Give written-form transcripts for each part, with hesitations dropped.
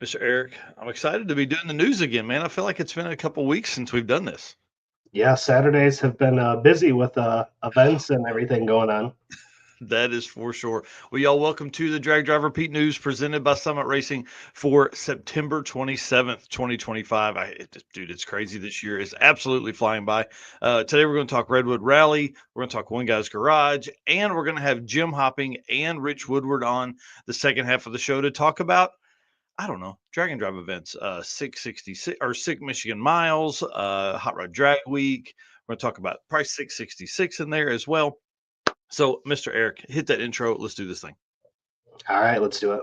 Mr. Eric, I'm excited to be doing the news again, man. I feel like it's been a couple weeks since we've done this. Yeah, Saturdays have been busy with events and everything going on. That is for sure. Well, y'all, welcome to the Drag Driver Pete News presented by Summit Racing for September 27th, 2025. Dude, it's crazy. This year is absolutely flying by. Today, we're going to talk Redwood Rally. We're going to talk One Guy's Garage, and we're going to have Jim Hopping and Rich Woodward on the second half of the show to talk about I don't know, drag and drive events, 666 or 6 Michigan miles, Hot Rod Drag Week. We're going to talk about probably 666 in there as well. So, Mr. Eric, hit that intro. Let's do this thing. All right, let's do it.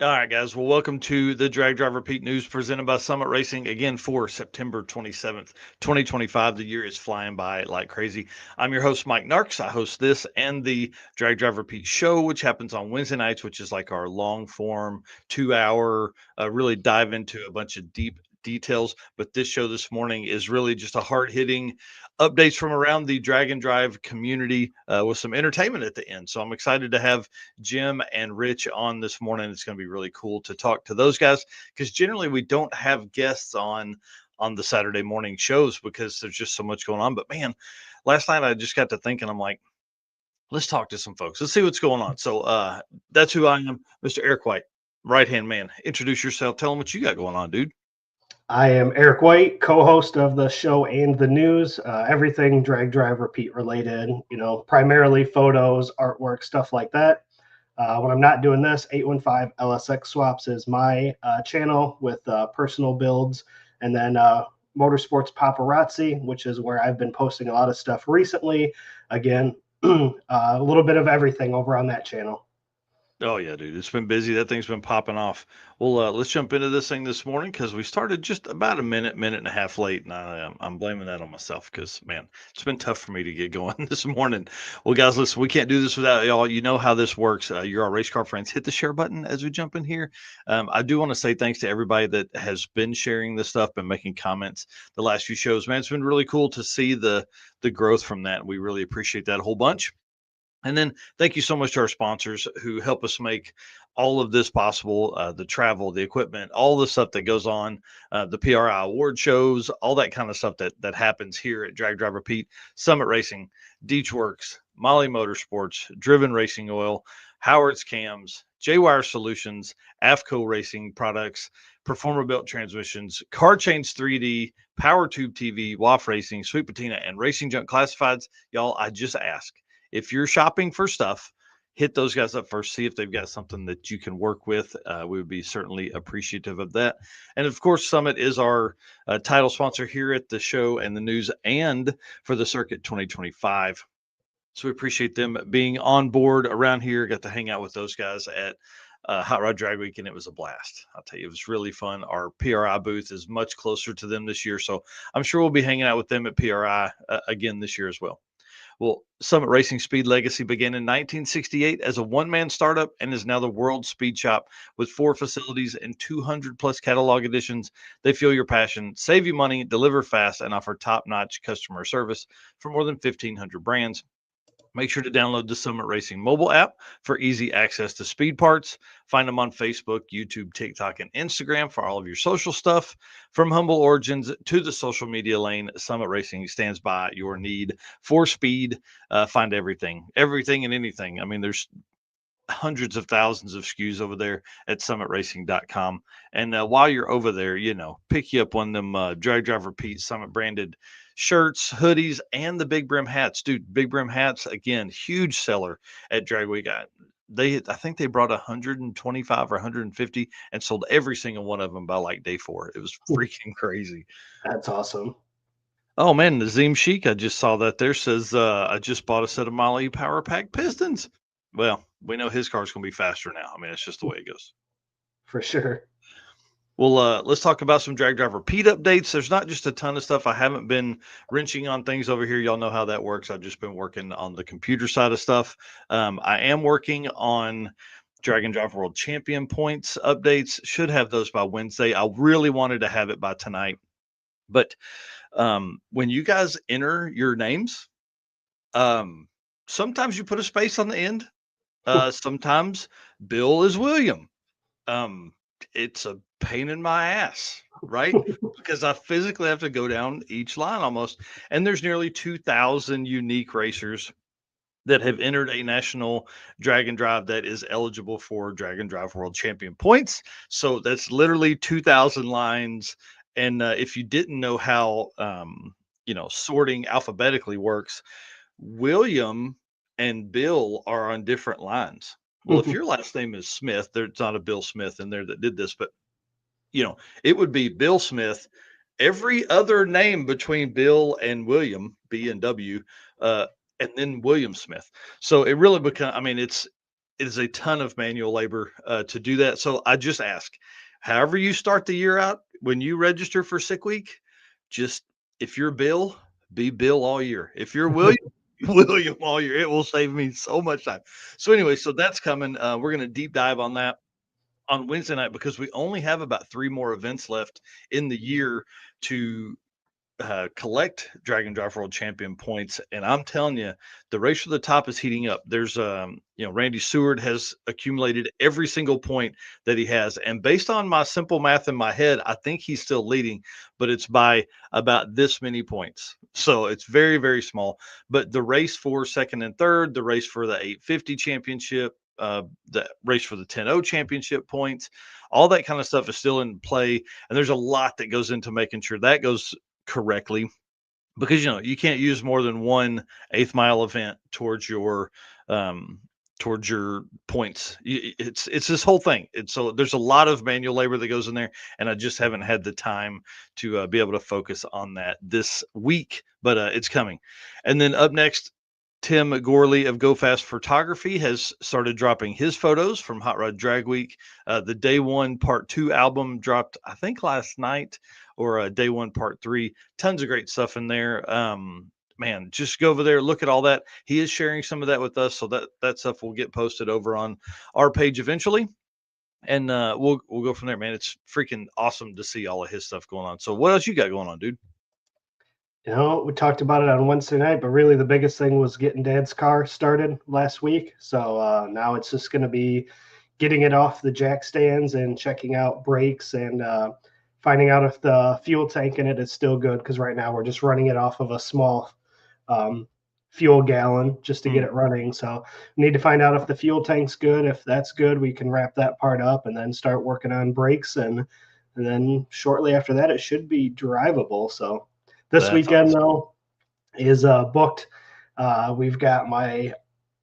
All right, guys. Well, welcome to the Drag Driver Pete News presented by Summit Racing again for September 27th, 2025. The year is flying by like crazy. I'm your host, Mike Narks. I host this and the Drag Driver Pete show, which happens on Wednesday nights, which is like our long form 2 hour, really dive into a bunch of deep details. But this show this morning is really just a hard hitting updates from around the drag and drive community with some entertainment at the end. So I'm excited to have Jim and Rich on this morning. It's going to be really cool to talk to those guys because generally we don't have guests on the Saturday morning shows because there's just so much going on. But man, last night I just got to thinking, I'm like, let's talk to some folks. Let's see what's going on. So that's who I am, Mr. Eric White, right hand man. Introduce yourself. Tell them what you got going on, dude. I am Eric White, co-host of the show and the news. Everything drag drive repeat related. Primarily photos, artwork, stuff like that. When I'm not doing this, 815 LSX Swaps is my channel with personal builds, and then Motorsports Paparazzi, which is where I've been posting a lot of stuff recently. Again, a little bit of everything over on that channel. Oh yeah, dude, it's been busy. That thing's been popping off. Well, let's jump into this thing this morning because we started just about a minute and a half late, and I'm blaming that on myself because man, it's been tough for me to get going this morning. Well, guys, listen, we can't do this without y'all. You know how this works. You're our race car friends. Hit the share button as we jump in here. I do want to say thanks to everybody that has been sharing this stuff and making comments the last few shows. Man, it's been really cool to see the growth from that. We really appreciate that a whole bunch. And then thank you so much to our sponsors who help us make all of this possible, the travel, the equipment, all the stuff that goes on, the PRI award shows, all that kind of stuff that happens here at Drag Driver Pete, Summit Racing, Deech Works, Molly Motorsports, Driven Racing Oil, Howard's Cams, J-Wire Solutions, AFCO Racing Products, Performer Built Transmissions, Car Chains 3D, Power Tube TV, WAF Racing, Sweet Patina, and Racing Junk Classifieds. Y'all, I just ask if you're shopping for stuff, hit those guys up first, see if they've got something that you can work with. We would be certainly appreciative of that. And of course, Summit is our title sponsor here at the show and the news and for the Circuit 2025. So we appreciate them being on board around here. Got to hang out with those guys at Hot Rod Drag Week, and it was a blast. I'll tell you, it was really fun. Our PRI booth is much closer to them this year, so I'm sure we'll be hanging out with them at PRI again this year as well. Well, Summit Racing Speed Legacy began in 1968 as a one-man startup and is now the world's speed shop with 4 facilities and 200 plus catalog editions. They feel your passion, save you money, deliver fast, and offer top-notch customer service for more than 1,500 brands. Make sure to download the Summit Racing mobile app for easy access to speed parts. Find them on Facebook, YouTube, TikTok, and Instagram for all of your social stuff. From humble origins to the social media lane, Summit Racing stands by your need for speed. Find everything and anything. I mean, there's hundreds of thousands of SKUs over there at summitracing.com. And while you're over there, pick you up one of them Drag Driver Pete Summit branded shirts, hoodies, and the big brim hats. Dude, big brim hats, again, huge seller at Drag Week. I think they brought 125 or 150 and sold every single one of them by like day 4. It was freaking crazy. That's awesome. Oh man, Nazim Sheik, I just saw that there says I just bought a set of Molly Power Pack pistons. Well, we know his car's gonna be faster now. I mean, it's just the way it goes. For sure. Well, let's talk about some drag driver Pete updates. There's not just a ton of stuff. I haven't been wrenching on things over here. Y'all know how that works. I've just been working on the computer side of stuff. I am working on Drag and Drive World Champion points updates. Should have those by Wednesday. I really wanted to have it by tonight. But when you guys enter your names, um, sometimes you put a space on the end. Sometimes Bill is William. Um, it's a pain in my ass, right? Because I physically have to go down each line almost. And there's nearly 2,000 unique racers that have entered a national drag and drive that is eligible for Drag and Drive World Champion points. So that's literally 2,000 lines. And if you didn't know how, sorting alphabetically works, William and Bill are on different lines. Well, if your last name is Smith, there's not a Bill Smith in there that did this, but it would be Bill Smith. Every other name between Bill and William, B and W, uh, and then William Smith. So it really becomes, I mean, it is a ton of manual labor to do that. So I just ask, however you start the year out, when you register for sick week, just if you're Bill, be Bill all year. If you're William, William all year. It will save me so much time. So anyway, so that's coming. We're going to deep dive on that on Wednesday night because we only have about 3 more events left in the year to collect Dragon Drive World Champion points. And I'm telling you, the race for the top is heating up. There's, Randy Seward has accumulated every single point that he has. And based on my simple math in my head, I think he's still leading, but it's by about this many points. So it's very, very small. But the race for second and third, the race for the 850 championship, the race for the 10-0 championship points, all that kind of stuff is still in play. And there's a lot that goes into making sure that goes correctly because you can't use more than one eighth mile event um towards your points. It's this whole thing. It's so there's a lot of manual labor that goes in there, and I just haven't had the time to be able to focus on that this week, but it's coming. And then up next, Tim Gorley of Go Fast Photography has started dropping his photos from Hot Rod Drag Week. The Day One Part 2 album dropped, I think, last night, or Day One Part 3. Tons of great stuff in there. Man, just go over there, look at all that. He is sharing some of that with us, so that stuff will get posted over on our page eventually. And we'll go from there, man. It's freaking awesome to see all of his stuff going on. So what else you got going on, dude? We talked about it on Wednesday night, but really the biggest thing was getting Dad's car started last week. So now it's just going to be getting it off the jack stands and checking out brakes and finding out if the fuel tank in it is still good. Because right now we're just running it off of a small um, fuel gallon just to get it running. So we need to find out if the fuel tank's good. If that's good, we can wrap that part up and then start working on brakes. And then shortly after that, it should be drivable. So this That's weekend, awesome. though, is booked. We've got my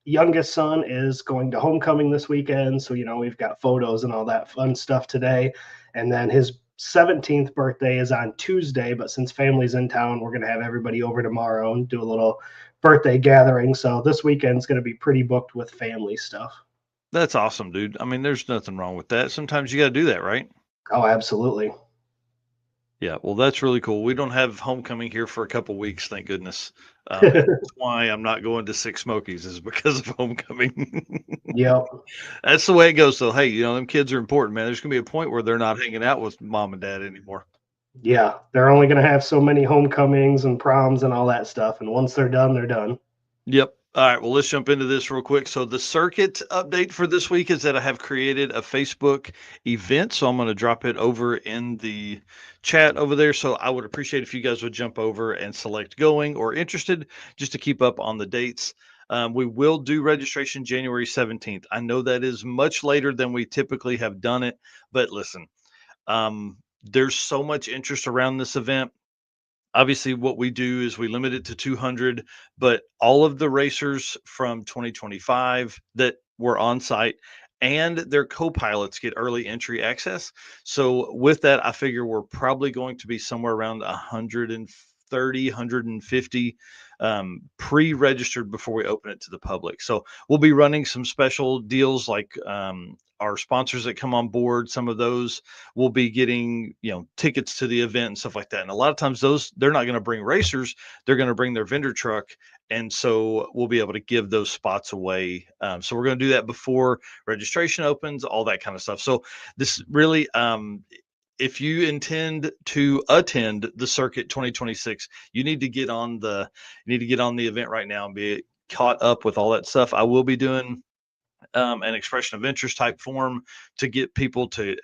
youngest son is going to homecoming this weekend. So, we've got photos and all that fun stuff today. And then his 17th birthday is on Tuesday. But since family's in town, we're going to have everybody over tomorrow and do a little birthday gathering. So this weekend's going to be pretty booked with family stuff. That's awesome, dude. I mean, there's nothing wrong with that. Sometimes you got to do that, right? Oh, absolutely. Yeah, well, that's really cool. We don't have homecoming here for a couple weeks, thank goodness. And that's why I'm not going to Six Smokies is because of homecoming. Yep. That's the way it goes. So, hey, them kids are important, man. There's gonna be a point where they're not hanging out with mom and dad anymore. Yeah. They're only going to have so many homecomings and proms and all that stuff. And once they're done, they're done. Yep. All right. Well, let's jump into this real quick. So, the circuit update for this week is that I have created a Facebook event. So, I'm going to drop it over in the chat over there. So, I would appreciate if you guys would jump over and select going or interested just to keep up on the dates. We will do registration January 17th. I know that is much later than we typically have done it, but listen, there's so much interest around this event. Obviously, what we do is we limit it to 200, but all of the racers from 2025 that we're on site, and their co-pilots get early entry access. So with that, I figure we're probably going to be somewhere around 130, 150 pre-registered before we open it to the public. So we'll be running some special deals like our sponsors that come on board. Some of those will be getting, tickets to the event and stuff like that. And a lot of times those, they're not going to bring racers, they're going to bring their vendor truck. And so we'll be able to give those spots away. So we're going to do that before registration opens, all that kind of stuff. So this really, if you intend to attend the circuit 2026, you need to get on the event right now and be caught up with all that stuff. I will be doing an expression of interest type form to get people to,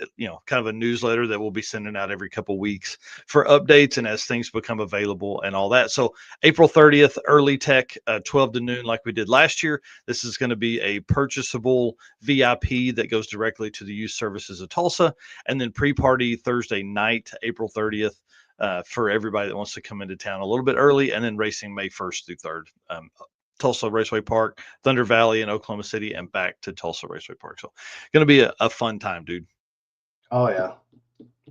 kind of a newsletter that we'll be sending out every couple of weeks for updates and as things become available and all that. So April 30th, early tech, 12 to noon, like we did last year. This is going to be a purchasable VIP that goes directly to the youth services of Tulsa. And then pre-party Thursday night, April 30th. For everybody that wants to come into town a little bit early, and then racing May 1st through 3rd. Tulsa Raceway Park, Thunder Valley, and Oklahoma City, and back to Tulsa Raceway Park. So, going to be a fun time, dude. Oh yeah.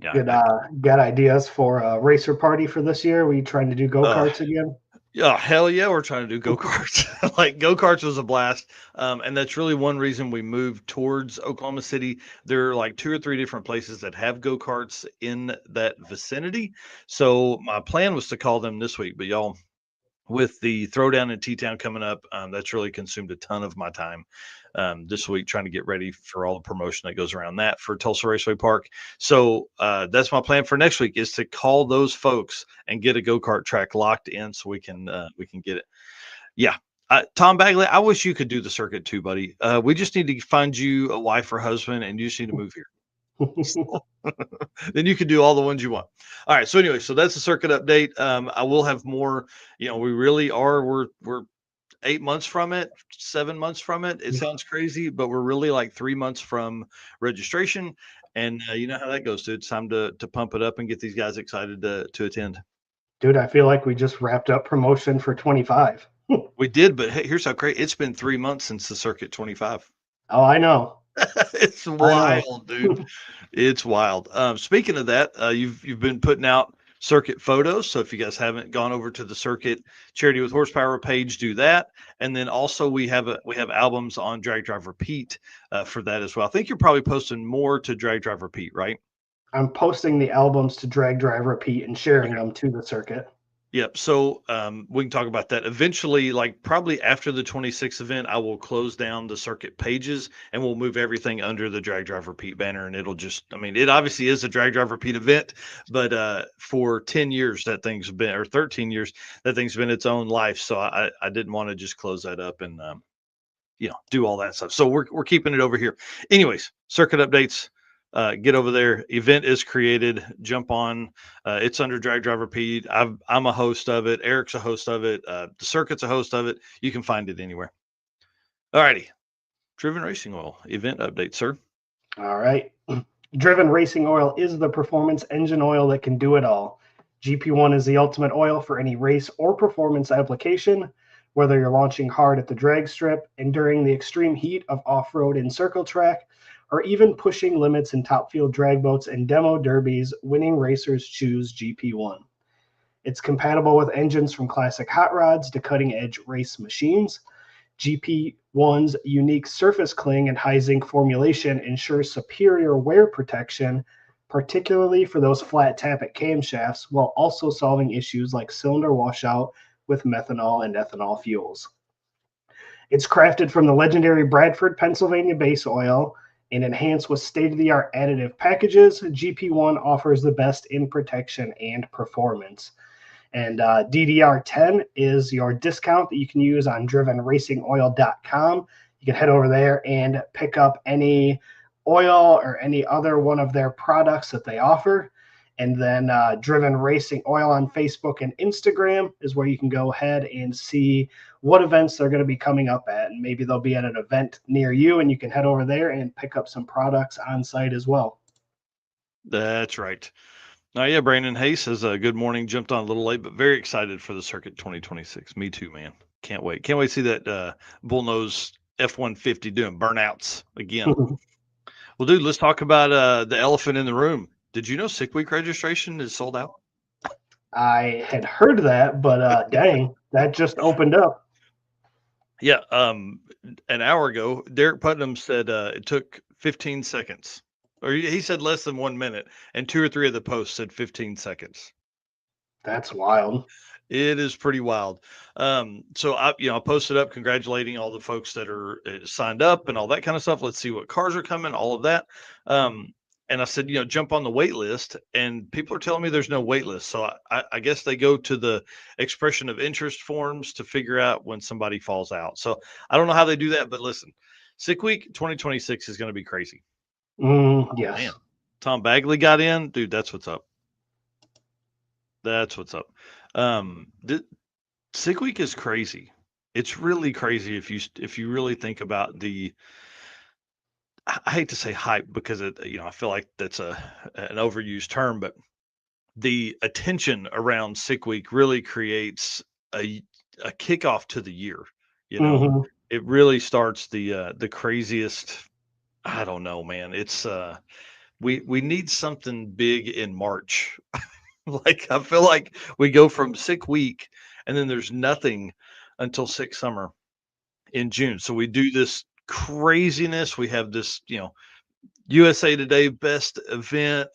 Yeah. Good. Got ideas for a racer party for this year? We trying to do go karts again? Yeah, hell yeah, we're trying to do go karts. Like go karts was a blast, and that's really one reason we moved towards Oklahoma City. There are like 2 or 3 different places that have go karts in that vicinity. So my plan was to call them this week, but y'all, with the throwdown in T-Town coming up, that's really consumed a ton of my time this week trying to get ready for all the promotion that goes around that for Tulsa Raceway Park. So that's my plan for next week is to call those folks and get a go-kart track locked in so we can get it. Yeah. Tom Bagley, I wish you could do the circuit too, buddy. We just need to find you a wife or husband, and you just need to move here. Then you can do all the ones you want. All right. So anyway, so that's the circuit update. I will have more. We really are. We're 8 months from it, 7 months from it. It sounds crazy, but we're really like 3 months from registration. And you know how that goes, dude. It's time to pump it up and get these guys excited to attend. Dude, I feel like we just wrapped up promotion for 25. We did, but hey, here's how crazy. It's been 3 months since the circuit 25. Oh, I know. It's I know. wild, dude. It's wild. Speaking of that, you've been putting out circuit photos. So if you guys haven't gone over to the Circuit Charity with Horsepower page, do that. And then also we have albums on Drag Driver Pete for that as well. I think you're probably posting more to Drag Driver Pete, right? I'm posting the albums to Drag Drive Repeat and sharing them to the circuit. Yep. So we can talk about that eventually. Like probably after the 26th event, I will close down the circuit pages and we'll move everything under the Drag Driver Pete banner. And it'll just, I mean, it obviously is a Drag Driver Pete event, but for 10 years that thing's been, or 13 years that thing's been its own life. So I didn't want to just close that up and do all that stuff. So we're keeping it over here. Anyways, circuit updates. Get over there. Event is created. Jump on. It's under Drag Driver Pete. I'm a host of it. Eric's a host of it. The circuit's a host of it. You can find it anywhere. All righty. Driven Racing Oil event update, sir. All right. Driven Racing Oil is the performance engine oil that can do it all. GP1 is the ultimate oil for any race or performance application, whether you're launching hard at the drag strip, enduring the extreme heat of off-road and circle track, or even pushing limits in top field drag boats and demo derbies, winning racers choose GP1. It's compatible with engines from classic hot rods to cutting-edge race machines. GP1's unique surface cling and high zinc formulation ensures superior wear protection, particularly for those flat tappet camshafts, while also solving issues like cylinder washout with methanol and ethanol fuels. It's crafted from the legendary Bradford, Pennsylvania base oil and enhanced with state-of-the-art additive packages. GP1 offers the best in protection and performance. And DDR10 is your discount that you can use on drivenracingoil.com. You can head over there and pick up any oil or any other one of their products that they offer. And then Driven Racing Oil on Facebook and Instagram is where you can go ahead and see what events they're going to be coming up at. And maybe they'll be at an event near you, and you can head over there and pick up some products on site as well. That's right. Yeah, Brandon Hayes says, good morning. Jumped on a little late, but very excited for the Circuit 2026. Me too, man. Can't wait. Can't wait to see that bullnose F-150 doing burnouts again. Well, dude, let's talk about the elephant in the room. Did you know Sick Week registration is sold out? I had heard that, but dang, that just opened up. Yeah, an hour ago, Derek Putnam said it took 15 seconds, or he said less than 1 minute, and two or three of the posts said 15 seconds. That's wild. It is pretty wild. So I posted up congratulating all the folks that are signed up and all that kind of stuff. Let's see what cars are coming, all of that. And I said, jump on the wait list. And people are telling me there's no wait list. So I guess they go to the expression of interest forms to figure out when somebody falls out. So I don't know how they do that, but listen, Sick Week 2026 is going to be crazy. Man, Yes. Tom Bagley got in, dude. That's what's up. That's what's up. Sick Week is crazy. It's really crazy if you really think about the. I hate to say hype because I feel like that's an overused term, but the attention around Sick Week really creates a a kickoff to the year. You know, hmm it really starts the craziest. I don't know, man. It's we need something big in March. Like I feel like we go from Sick Week and then there's nothing until Sick Summer in June. So we do this craziness. We have this, USA Today best event,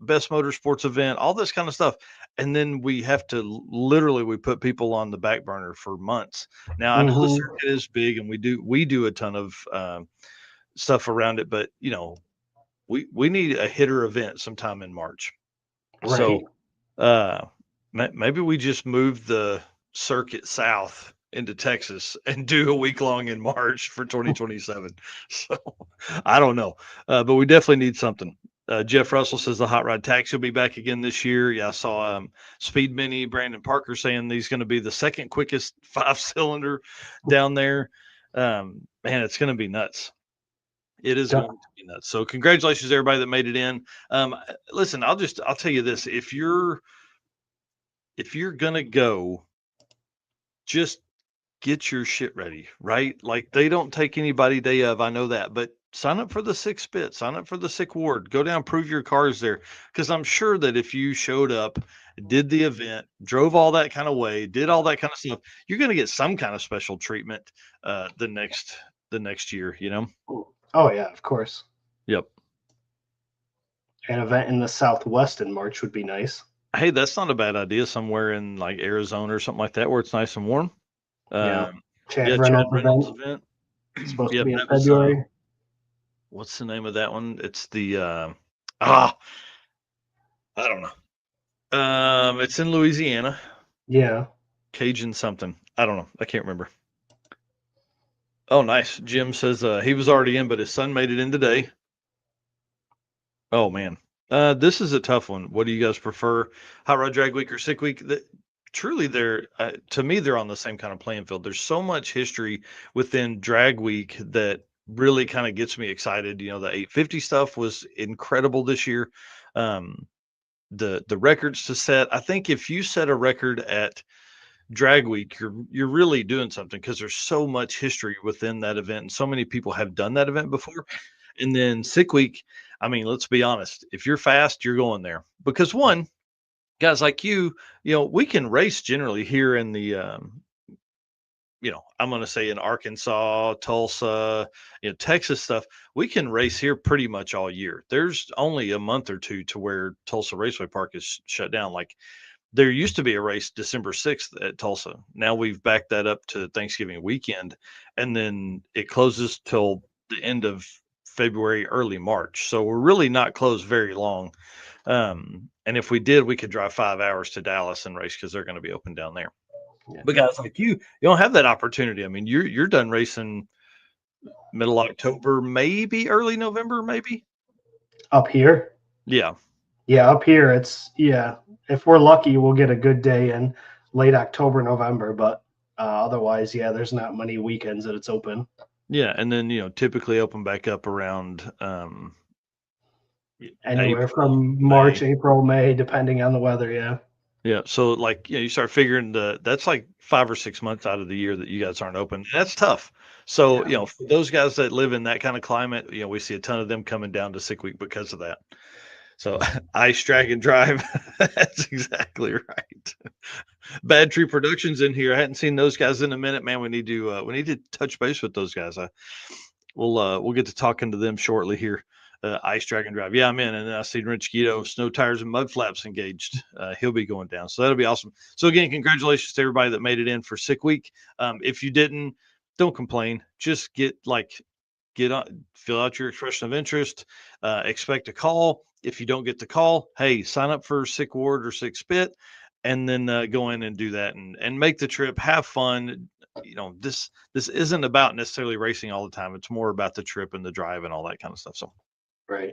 best motorsports event, all this kind of stuff. And then we have to literally we put people on the back burner for months. Now I know the hmm circuit is big and we do a ton of stuff around it, but we need a hitter event sometime in March. Right. So maybe we just move the circuit south into Texas and do a week long in March for 2027. So I don't know, but we definitely need something. Jeff Russell says the hot rod taxi will be back again this year. Yeah, I saw Speed Mini Brandon Parker saying he's going to be the second quickest 5-cylinder down there. Man, it's going to be nuts. It is going to be nuts. So congratulations to everybody that made it in. Listen, I'll tell you this: if you're gonna go, just get your shit ready, right? Like they don't take anybody day of. I know that, but sign up for the Sick Spit, sign up for the Sick Ward, go down, prove your cars there, because I'm sure that if you showed up, did the event, drove all that kind of way, did all that kind of stuff, you're gonna get some kind of special treatment the next year. Oh yeah, of course. Yep. An event in the Southwest in March would be nice. Hey, that's not a bad idea. Somewhere in like Arizona or something like that, where it's nice and warm. Yeah. Um, Chad yeah, Chad Reynolds Reynolds event event. supposed to Yep, be in that was February. what's the name of that one? It's the ah, I don't know. It's in Louisiana. Yeah. Cajun something. I don't know. I can't remember. Oh, nice. Jim says he was already in, but his son made it in today. Oh man. This is a tough one. What do you guys prefer? Hot Rod Drag Week or Sick Week? Truly, they're to me they're on the same kind of playing field. There's so much history within Drag Week that really kind of gets me excited. The 850 stuff was incredible this year. Um, the records to set. I think if you set a record at Drag Week, you're really doing something because there's so much history within that event, and so many people have done that event before. And then Sick Week, I mean, let's be honest. If you're fast, you're going there because one, guys like we can race generally here in the I'm going to say in Arkansas, Tulsa, Texas stuff. We can race here pretty much all year. There's only a month or two to where Tulsa Raceway Park is shut down. Like there used to be a race December 6th at Tulsa. Now we've backed that up to Thanksgiving weekend, and then it closes till the end of February, early March. So we're really not closed very long. And if we did, we could drive 5 hours to Dallas and race because they're going to be open down there. Yeah. But guys like you don't have that opportunity. I mean, you're done racing middle October, maybe early November, maybe. Up here. Yeah. Yeah, up here it's yeah. If we're lucky, we'll get a good day in late October, November. But otherwise, yeah, there's not many weekends that it's open. Yeah. And then, typically open back up around Anywhere April, from May. March, April, May, depending on the weather. Yeah. Yeah. So like, you start figuring that's like 5 or 6 months out of the year that you guys aren't open. That's tough. So, Yeah. for those guys that live in that kind of climate, we see a ton of them coming down to Sick Week because of that. So, ice drag and drive. That's exactly right. Bad Tree Productions in here. I hadn't seen those guys in a minute, man. We need to touch base with those guys. We'll get to talking to them shortly here. Ice Drag and Drive. Yeah, I'm in. And then I see Rich Guido, Snow Tires and Mud Flaps engaged. He'll be going down. So that'll be awesome. So again, congratulations to everybody that made it in for Sick Week. If you didn't, don't complain. Just get on, fill out your expression of interest, expect a call. If you don't get the call, hey, sign up for Sick Ward or Sick Spit, and then go in and do that and make the trip, have fun. This isn't about necessarily racing all the time. It's more about the trip and the drive and all that kind of stuff. So, Right.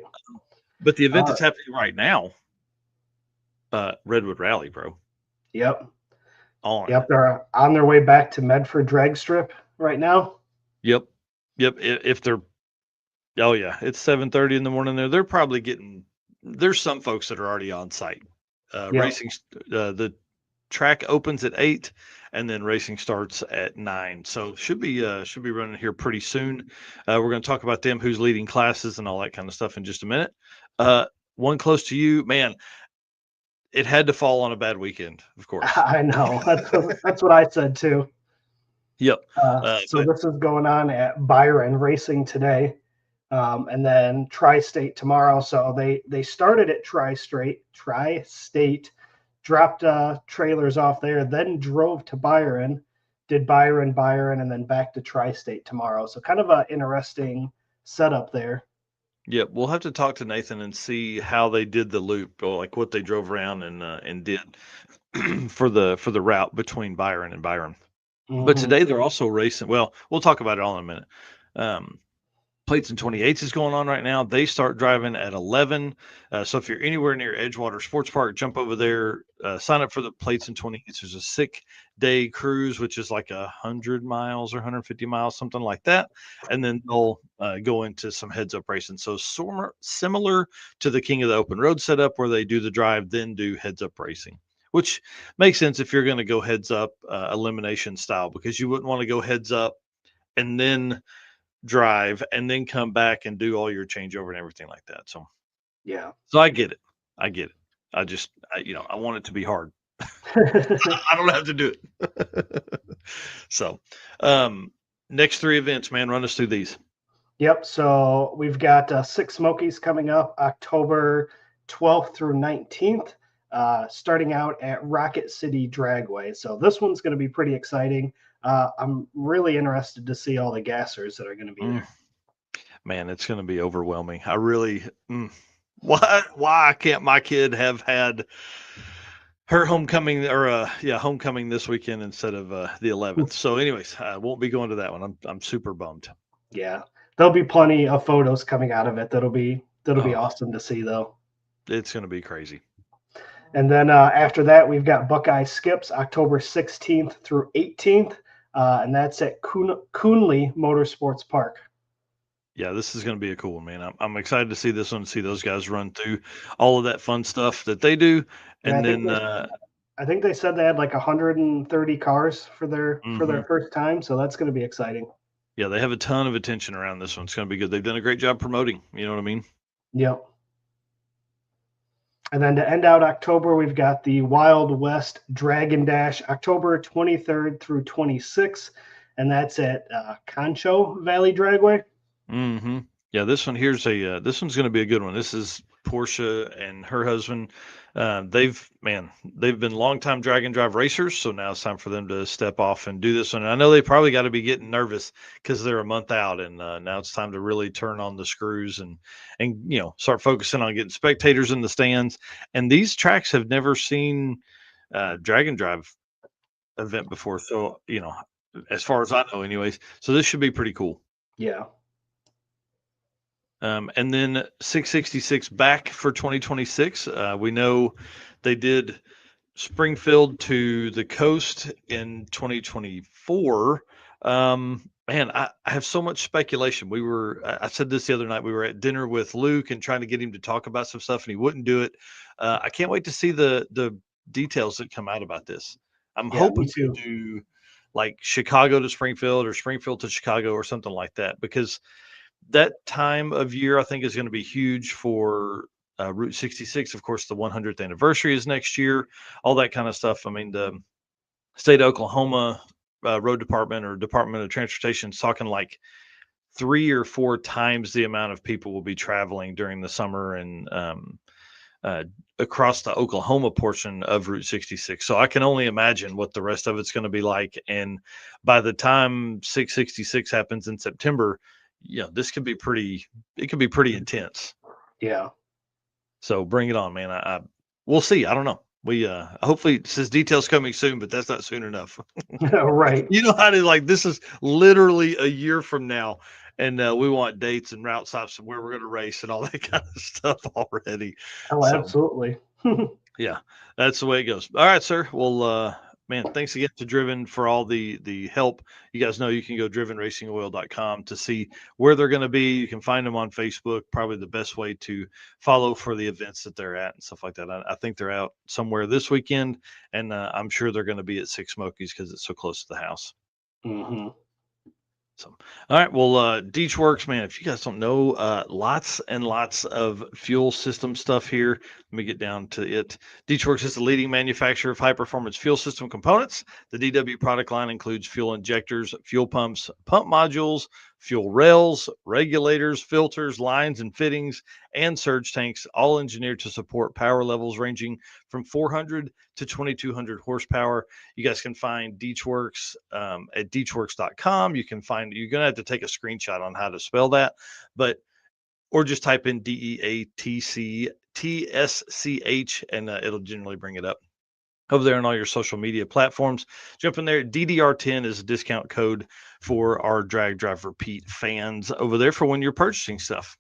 but the event Uh, that's happening right now, Redwood Rally, bro, yep. on. Yep. They're on their way back to Medford Drag Strip right now. Yep, yep. If they're, oh yeah, it's 7:30 in the morning. They're probably getting. There's some folks that are already on site. Yep. Racing, the track opens at 8 and then racing starts at 9, so should be running here pretty soon. We're going to talk about them, who's leading classes and all that kind of stuff in just a minute. One close to you, man. It had to fall on a bad weekend, of course. I know. That's what I said too. Yep. So But this is going on at Byron Racing today, and then Tri-State tomorrow. So they started at Tri-State, dropped trailers off there, then drove to Byron, did Byron, and then back to Tri-State tomorrow. So kind of an interesting setup there. yep, we'll have to talk to Nathan and see how they did the loop, or like what they drove around and did for the route between Byron and Byron. But Hmm. today they're also racing. Well, we'll talk about it all in a minute. Um, Plates and 28s is going on right now. They start driving at 11. So if you're anywhere near Edgewater Sports Park, jump over there, sign up for the Plates and 28s. There's a 6-day cruise, which is like 100 miles or 150 miles, something like that. And then they'll go into some heads up racing. So similar to the King of the Open Road setup, where they do the drive, then do heads up racing, which makes sense if you're going to go heads up elimination style, because you wouldn't want to go heads up and then drive and then come back and do all your changeover and everything like that. So, Yeah. so I get it. I get it. I want it to be hard. I don't have to do it. So, um, next 3 events, man, run us through these. Yep. So we've got Six Smokies coming up October 12th through 19th, starting out at Rocket City Dragway. So this one's going to be pretty exciting. I'm really interested to see all the gassers that are going to be Mm, there. man, it's going to be overwhelming. I really, why can't my kid have had her homecoming, or homecoming this weekend instead of the 11th? So, anyways, I won't be going to that one. I'm super bummed. Yeah. There'll be plenty of photos coming out of it. That'll be Oh, awesome to see though. it's going to be crazy. And then after that, we've got Buckeye Skips October 16th through 18th, and that's at Coonley Motorsports Park. Yeah, this is going to be a cool one, man. I'm excited to see this one, see those guys run through all of that fun stuff that they do, Yeah, and then I think they said they had like 130 cars for their mhm. first time, so that's going to be exciting. Yeah, they have a ton of attention around this one. It's going to be good. They've done a great job promoting. You know what I mean? Yep. And then to end out October, we've got the Wild West Dragon Dash October 23rd through 26th, and that's at Concho Valley Dragway. Hmm. Yeah, this one's going to be a good one. This is Portia and her husband. They've been longtime drag and drive racers, so now it's time for them to step off and do this one. And I know they probably got to be getting nervous because they're a month out, and now it's time to really turn on the screws and start focusing on getting spectators in the stands. And these tracks have never seen drag and drive event before, so as far as I know, anyways. So this should be pretty cool. Yeah. And then 666 back for 2026. We know they did Springfield to the coast in 2024. Man, I have so much speculation. I said this the other night. We were at dinner with Luke and trying to get him to talk about some stuff, and he wouldn't do it. I can't wait to see the details that come out about this. I'm Yeah, hoping me they too. do like Chicago to Springfield or Springfield to Chicago or something like that, because that time of year I think is going to be huge for Route 66. Of course, the 100th anniversary is next year, all that kind of stuff. I mean, the state of Oklahoma road department or Department of Transportation is talking like 3 or 4 times the amount of people will be traveling during the summer and uh, across the Oklahoma portion of Route 66. So I can only imagine what the rest of it's going to be like. And by the time 666 happens in September, this could be pretty. It could be pretty intense. Yeah. So bring it on, man. I we'll see. I don't know. We hopefully it says details coming soon, but that's not soon enough. Right. You know how to like this is literally a year from now, and we want dates and route stops and where we're going to race and all that kind of stuff already. Oh, So absolutely. yeah, that's the way it goes. All right, sir. Well, man, thanks again to Driven for all the help. You guys know you can go drivenracingoil.com to see where they're going to be. You can find them on Facebook. Probably the best way to follow for the events that they're at and stuff like that. I think they're out somewhere this weekend, and I'm sure they're going to be at Six Smokies because it's so close to the house. Hmm. So, all right. Well, Deech Works, man, if you guys don't know, lots and lots of fuel system stuff here. Let me get down to it. Deech Works is the leading manufacturer of high performance fuel system components. The DW product line includes fuel injectors, fuel pumps, pump modules, fuel rails, regulators, filters, lines and fittings, and surge tanks, all engineered to support power levels ranging from 400 to 2200 horsepower. You guys can find Deechworks at deechworks.com. You're going to have to take a screenshot on how to spell that, but, or just type in DEATCTSCH and it'll generally bring it up over there on all your social media platforms. Jump in there. DDR10 is a discount code for our Drag Drive Repeat fans over there for when you're purchasing stuff.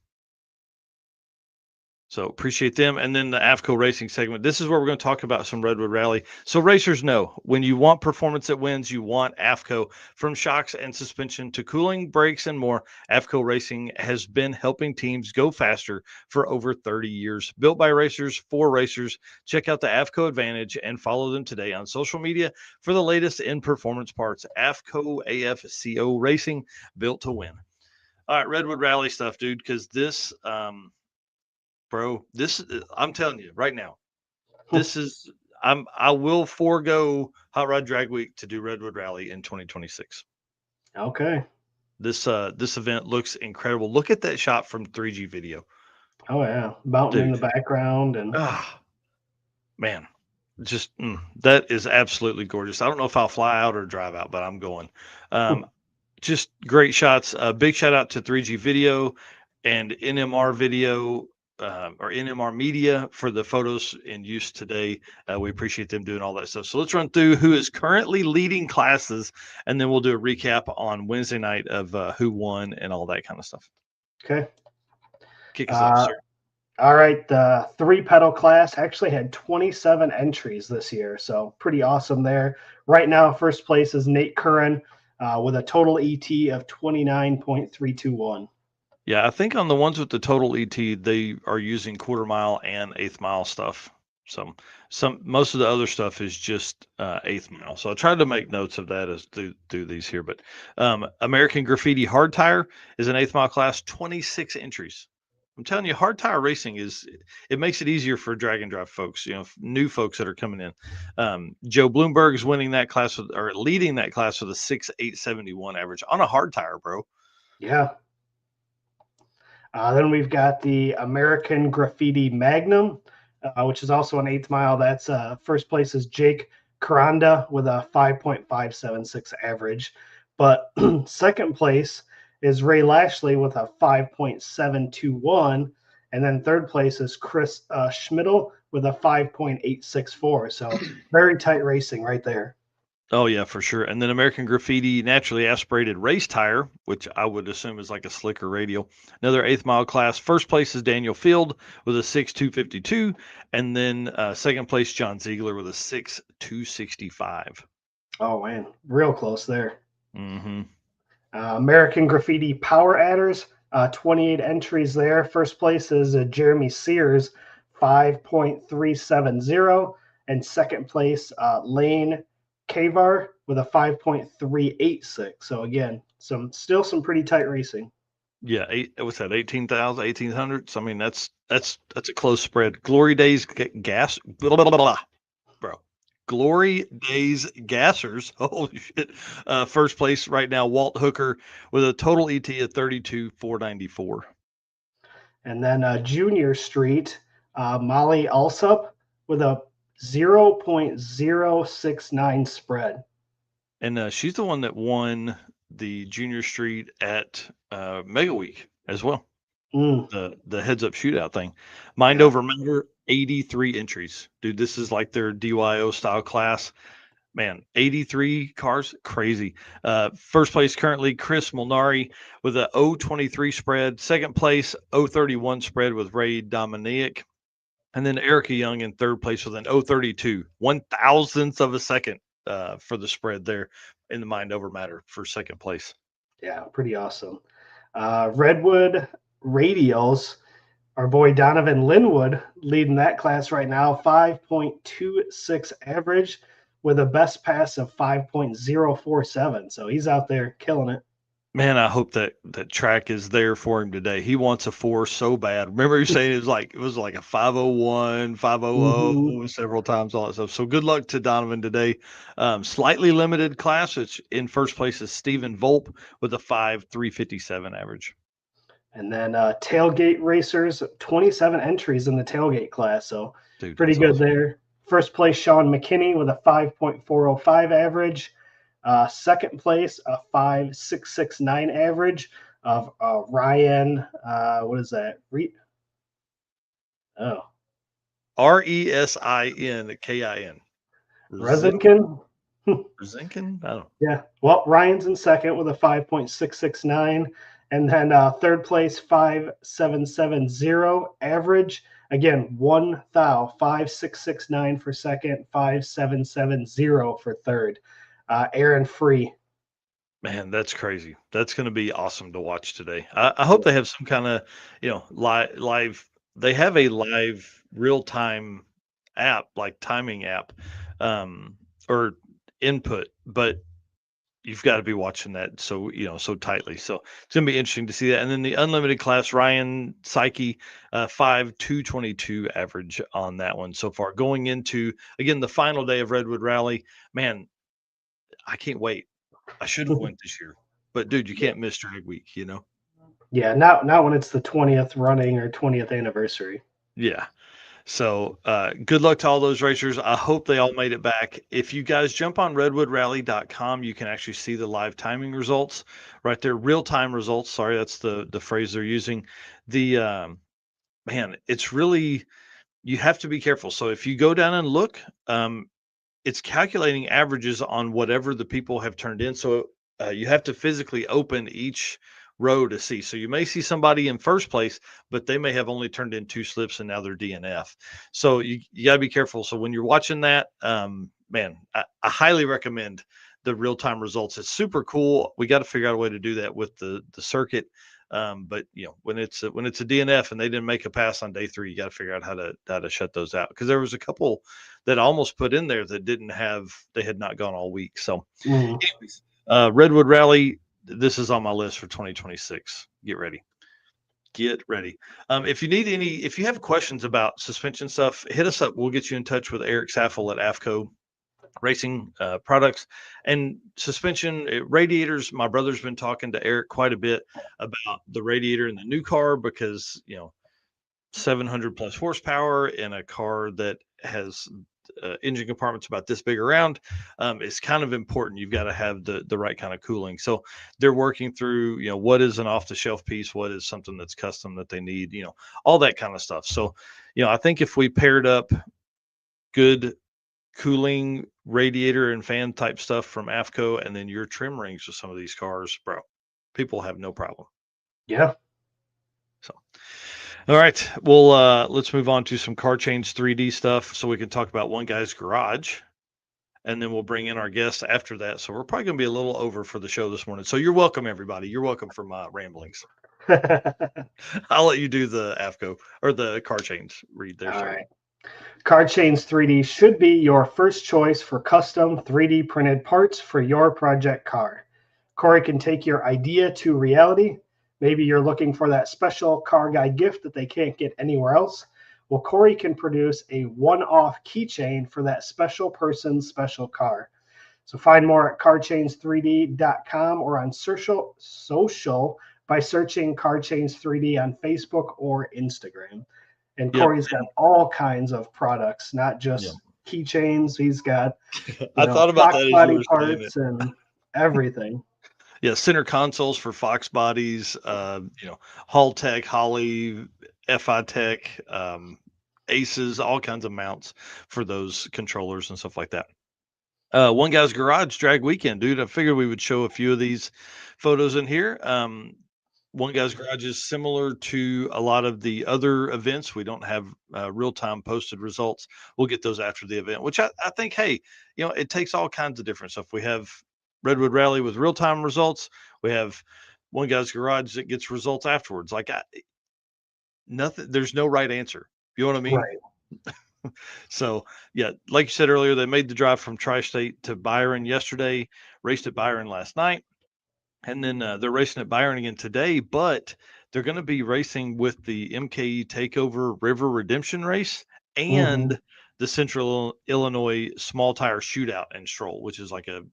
So appreciate them. And then the AFCO racing segment. This is where we're going to talk about some Redwood Rally. So racers know when you want performance that wins, you want AFCO. From shocks and suspension to cooling, brakes, and more, AFCO Racing has been helping teams go faster for over 30 years. Built by racers for racers. Check out the AFCO Advantage and follow them today on social media for the latest in performance parts. AFCO AFCO Racing, built to win. All right, Redwood Rally stuff, dude, because this bro, I'm telling you right now, this is I will forego Hot Rod Drag Week to do Redwood Rally in 2026. Okay. This event looks incredible. Look at that shot from 3G video. Oh yeah. Mountain in Dude. the background and Ah, man. Just that is absolutely gorgeous. I don't know if I'll fly out or drive out, but I'm going. Um, just great shots. Big shout out to 3G Video and NMR Video or NMR Media for the photos in use today. We appreciate them doing all that stuff. So let's run through who is currently leading classes, and then we'll do a recap on Wednesday night of who won and all that kind of stuff. okay. Kick us off, sir. All right, the three pedal class actually had 27 entries this year, so pretty awesome there. Right now, first place is Nate Curran with a total ET of 29.321. Yeah, I think on the ones with the total ET, they are using quarter mile and eighth mile stuff. So most of the other stuff is just eighth mile. So I tried to make notes of that as do these here. But American Graffiti Hard Tire is an eighth mile class, 26 entries. I'm telling you, hard tire racing it makes it easier for drag and drive folks, new folks that are coming in. Joe Bloomberg is winning that class or leading that class with a 6.871 average on a hard tire, bro. Yeah. Then we've got the American Graffiti Magnum, which is also an eighth mile. That's first place is Jake Karanda with a 5.576 average. But second place is Ray Lashley with a 5.721. And then third place is Chris Schmidl with a 5.864. So very tight racing right there. Oh yeah, for sure. And then American Graffiti naturally aspirated race tire, which I would assume is like a slicker radial. Another eighth mile class. First place is Daniel Field with a 6.252, and then second place John Ziegler with a 6.265. Oh man, real close there. Mm-hmm. American Graffiti Power Adders, 28 entries there. First place is Jeremy Sears, 5.370. And second place, Lane Kavar with a 5.386. So again, some pretty tight racing. Yeah, what's that? 18,000, 1800. I mean, that's a close spread. Glory Days gas, blah, blah, blah, blah, bro. Glory Days gassers. Holy shit! First place right now, Walt Hooker with a total ET of 32,494. And then Junior Street, Molly Alsop with a 0.069 spread. And she's the one that won the Junior Street at Mega Week as well. Mm, The heads up shootout thing. Mind yeah. over matter, 83 entries. Dude, this is like their DYO style class. Man, 83 cars, crazy. First place currently Chris Molnari with a 023 spread. Second place 031 spread with Ray Dominic. And then Erica Young in third place with an 032, 1,000th of a second for the spread there in the mind over matter for second place. Yeah, pretty awesome. Redwood Radials, our boy Donovan Linwood leading that class right now, 5.26 average with a best pass of 5.047. So he's out there killing it. Man, I hope that track is there for him today. He wants a 4 so bad. Remember you saying it was like a 501, Mm-hmm. 500 several times, all that stuff. So good luck to Donovan today. Slightly limited class. It's in first place is Stephen Volpe with a 5,357 average. And then tailgate racers, 27 entries in the tailgate class. So Dude, pretty that's good awesome. there. First place, Sean McKinney with a 5.405 average. Second place, a 5.669 average of Ryan. What is that? Oh, Resinkin. Resinkin. Resinkin? I don't. Yeah. Well, Ryan's in second with a 5.669. And then third place, 5.770 average. Again, 5.669 for second, 5.770 for third. Aaron Free. Man, that's crazy. That's going to be awesome to watch today. I hope they have some kind of, live. They have a live real time app, like timing app, or input, but you've got to be watching that so tightly. So it's going to be interesting to see that. And then the unlimited class, Ryan Psyche, 5,222 average on that one so far. Going into again the final day of Redwood Rally, man, I can't wait. I should have went this year, but dude, you Yeah. can't miss drag week. Yeah, not when it's the 20th running or 20th anniversary. Yeah. So good luck to all those racers. I hope they all made it back. If you guys jump on redwoodrallye.com, you can actually see the live timing results right there, real time results. Sorry, that's the phrase they're using. The man, it's really you have to be careful. So if you go down and look, it's calculating averages on whatever the people have turned in. So you have to physically open each row to see. So you may see somebody in first place, but they may have only turned in 2 slips and now they're DNF. So you got to be careful. So when you're watching that, man, I highly recommend the real time results. It's super cool. We got to figure out a way to do that with the circuit. But when it's a DNF and they didn't make a pass on day 3, you got to figure out how to shut those out, because there was a couple that almost put in there that they had not gone all week. So, Mm. anyways, Redwood Rally, this is on my list for 2026. Get ready. Get ready. If you have questions about suspension stuff, hit us up. We'll get you in touch with Eric Saffel at AFCO Racing Products and suspension radiators. My brother's been talking to Eric quite a bit about the radiator in the new car, because 700 plus horsepower in a car that has engine compartments about this big around is kind of important. You've got to have the right kind of cooling. So they're working through, what is an off the shelf piece, what is something that's custom that they need, all that kind of stuff. So, I think if we paired up good cooling radiator and fan type stuff from AFCO and then your trim rings with some of these cars, bro, people have no problem. Yeah. So, all right. Well, let's move on to some car change 3D stuff so we can talk about one guy's garage. And then we'll bring in our guests after that. So we're probably going to be a little over for the show this morning. So you're welcome, everybody. You're welcome for my ramblings. I'll let you do the AFCO or the car change read there. All Sorry. right. Card Chains 3D should be your first choice for custom 3D printed parts for your project car. Corey can take your idea to reality. Maybe you're looking for that special car guy gift that they can't get anywhere else. Well, Corey can produce a one off keychain for that special person's special car. So find more at cardchains3d.com or on social by searching Cardchains3D on Facebook or Instagram. And Yep. Corey's got all kinds of products, not Yep. just keychains. He's got, I thought about Fox that as you body were saying it. parts and everything. Yeah, center consoles for Fox bodies, Hall Tech, Holly, FI Tech, Aces, all kinds of mounts for those controllers and stuff like that. One Guy's Garage Drag Weekend, dude. I figured we would show a few of these photos in here. One Guy's Garage is similar to a lot of the other events. We don't have real-time posted results. We'll get those after the event, which I think, hey, it takes all kinds of different stuff. We have Redwood Rally with real-time results. We have One Guy's Garage that gets results afterwards. Like nothing, there's no right answer. You know what I mean? Right. So, yeah, like you said earlier, they made the drive from Tri-State to Byron yesterday, raced at Byron last night, and then they're racing at Byron again today, but they're going to be racing with the MKE Takeover River Redemption Race Mm-hmm. and the Central Illinois Small Tire Shootout and Stroll, which is like a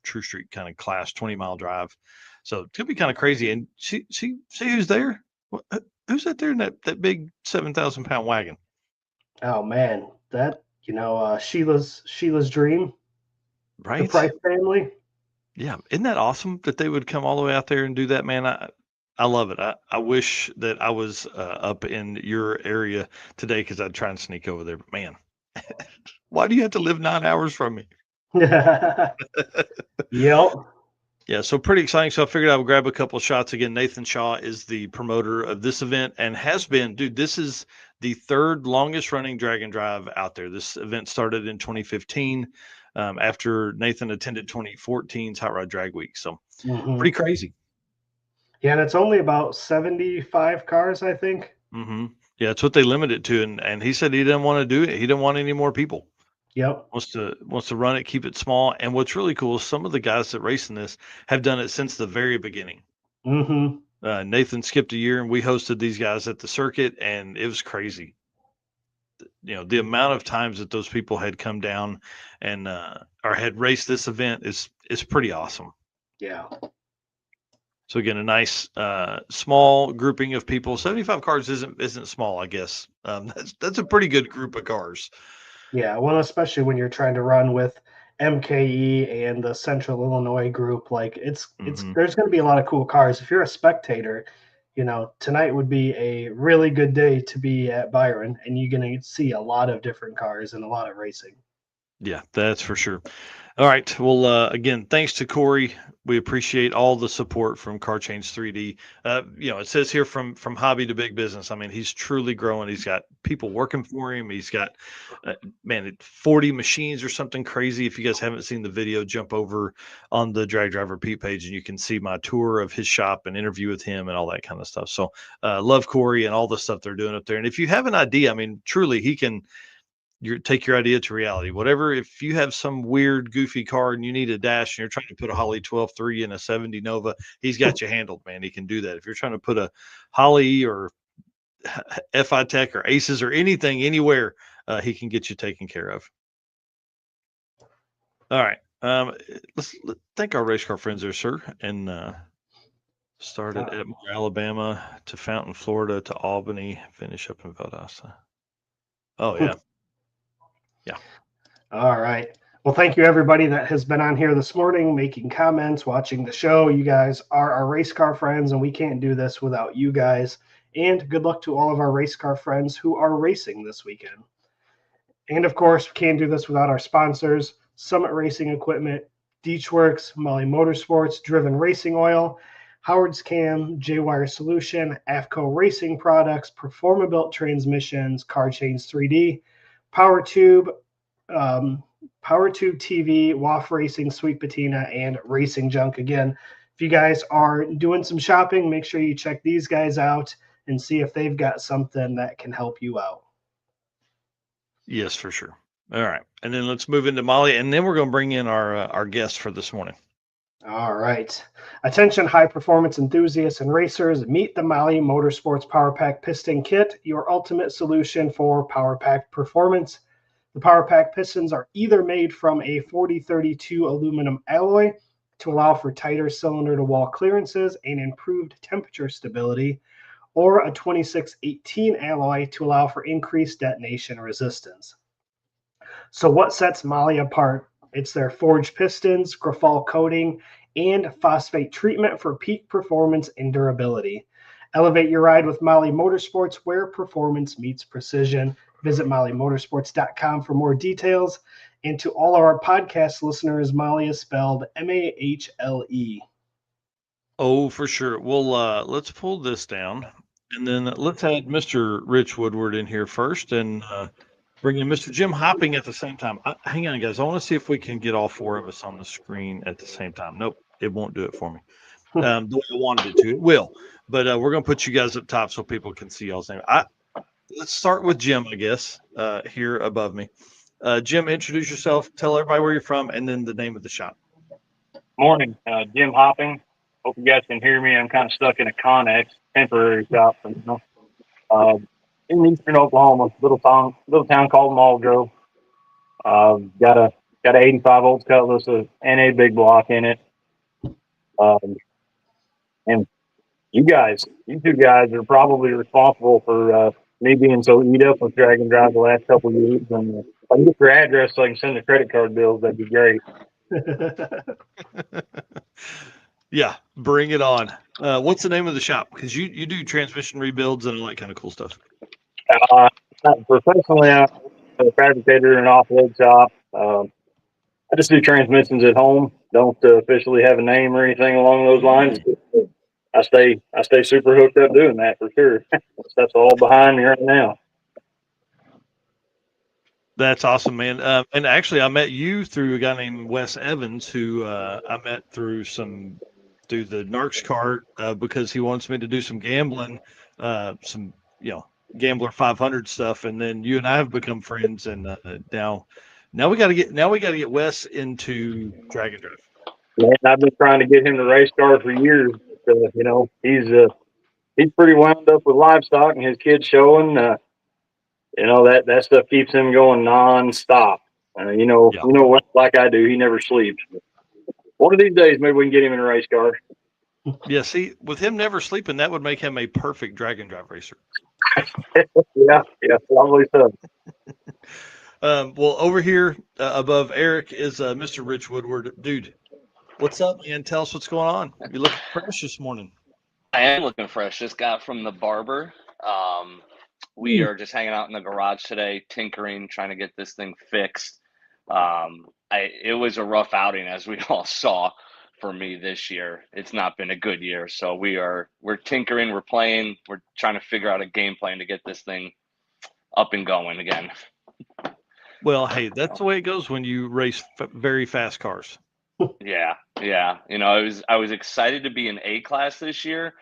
True Street kind of class 20-mile drive. So it's going to be kind of crazy. And see who's there? Who's that there in that big 7,000-pound wagon? Oh man, that Sheila's dream, the Right? Price family. Yeah, isn't that awesome that they would come all the way out there and do that, man? I love it. I wish that I was up in your area today because I'd try and sneak over there. But man, why do you have to live 9 hours from me? Yep. Yeah, so pretty exciting. So I figured I would grab a couple of shots again. Nathan Shaw is the promoter of this event and has been, dude. This is the third longest running drag and drive out there. This event started in 2015 after Nathan attended 2014's Hot Rod Drag Week. So Mm-hmm. pretty crazy. Yeah, and it's only about 75 cars, I think. Hmm. Yeah, it's what they limit it to, and he said he didn't want to do it. He didn't want any more people. Yep. Wants to run it, keep it small. And what's really cool is some of the guys that race in this have done it since the very beginning. Mm-hmm. Nathan skipped a year, and we hosted these guys at the circuit, and it was crazy. The amount of times that those people had come down and or had raced this event is pretty awesome. Yeah. So again, a nice small grouping of people. 75 cars isn't small, I guess. That's a pretty good group of cars. Yeah. Well, especially when you're trying to run with MKE and the Central Illinois group, like it's Hmm. there's going to be a lot of cool cars. If you're a spectator, tonight would be a really good day to be at Byron, and you're going to see a lot of different cars and a lot of racing. Yeah, that's for sure. All right. Well, again, thanks to Corey. We appreciate all the support from Car Change 3D. It says here from hobby to big business. I mean, he's truly growing. He's got people working for him. He's got, man, 40 machines or something crazy. If you guys haven't seen the video, jump over on the Drag Driver Pete page and you can see my tour of his shop and interview with him and all that kind of stuff. So, love Corey and all the stuff they're doing up there. And if you have an idea, I mean, truly, he can take your idea to reality. Whatever, if you have some weird, goofy car and you need a dash and you're trying to put a Holly 12.3 in a 70 Nova, he's got you handled, man. He can do that. If you're trying to put a Holly or FI Tech or Aces or anything anywhere, he can get you taken care of. All right. Let's thank our race car friends there, sir. And started at Moore, Alabama to Fountain, Florida to Albany, finish up in Valdosta. Oh, yeah. Yeah. All right. Well, thank you everybody that has been on here this morning, making comments, watching the show. You guys are our race car friends, and we can't do this without you guys. And good luck to all of our race car friends who are racing this weekend. And of course, we can't do this without our sponsors: Summit Racing Equipment, Deechworks, Molly Motorsports, Driven Racing Oil, Howard's Cam, J-Wire Solution, AFCO Racing Products, Performabuilt Transmissions, Car Chains 3D, Power Tube, Power Tube TV, WAF Racing, Sweet Patina, and Racing Junk. Again, if you guys are doing some shopping, make sure you check these guys out and see if they've got something that can help you out. Yes, for sure. All right, and then let's move into Molly, and then we're going to bring in our guest for this morning. All right. Attention, high performance enthusiasts and racers. Meet the Mali Motorsports Power Pack Piston Kit, your ultimate solution for Power Pack performance. The Power Pack pistons are either made from a 4032 aluminum alloy to allow for tighter cylinder to wall clearances and improved temperature stability, or a 2618 alloy to allow for increased detonation resistance. So, what sets Mali apart? It's their forged pistons, graphol coating, and phosphate treatment for peak performance and durability. Elevate your ride with Mali Motorsports, where performance meets precision. Visit MaliMotorsports.com for more details. And to all of our podcast listeners, Mali is spelled Mahle. Oh, for sure. Well, let's pull this down, and then let's add Mr. Rich Woodward in here first, and bring in Mr. Jim Hopping at the same time. Hang on, guys. I want to see if we can get all four of us on the screen at the same time. Nope, it won't do it for me. The way I wanted it to. It will, but we're going to put you guys up top so people can see y'all's name. Let's start with Jim, I guess, here above me. Jim, introduce yourself. Tell everybody where you're from, and then the name of the shop. Morning, Jim Hopping. Hope you guys can hear me. I'm kind of stuck in a Connex temporary shop, uh, in eastern Oklahoma, little town called Muldrow. Got a 85 volts Cutlass, a NA big block in it. And you two guys are probably responsible for me being so eat up with drag and drive the last couple of years. And if I can get your address so I can send the credit card bills, that'd be great. Yeah, bring it on. What's the name of the shop? Because you do transmission rebuilds and all that kind of cool stuff. Professionally, I'm a fabricator in an off-road shop. I just do transmissions at home. Don't officially have a name or anything along those lines. I stay super hooked up doing that for sure. That's all behind me right now. That's awesome, man. And actually, I met you through a guy named Wes Evans, who I met through the Narcs cart because he wants me to do some gambling, some Gambler 500 stuff, and then you and I have become friends, and now we got to get Wes into Drag and Drive. Yeah, I've been trying to get him to race cars for years. But, he's pretty wound up with livestock and his kids showing. That stuff keeps him going nonstop. What, like I do, he never sleeps. One of these days, maybe we can get him in a race car. Yeah, see, with him never sleeping, that would make him a perfect drag and drive racer. yeah, probably so. Well, over here above Eric is Mr. Rich Woodward. Dude, what's up, man? Tell us what's going on. You look fresh this morning. I am looking fresh. Just got from the barber. We are just hanging out in the garage today, tinkering, trying to get this thing fixed. It was a rough outing, as we all saw, for me this year. It's not been a good year, so we're tinkering, we're playing, we're trying to figure out a game plan to get this thing up and going again. Well, hey, that's the way it goes when you race very fast cars. Yeah. I was excited to be in A class this year.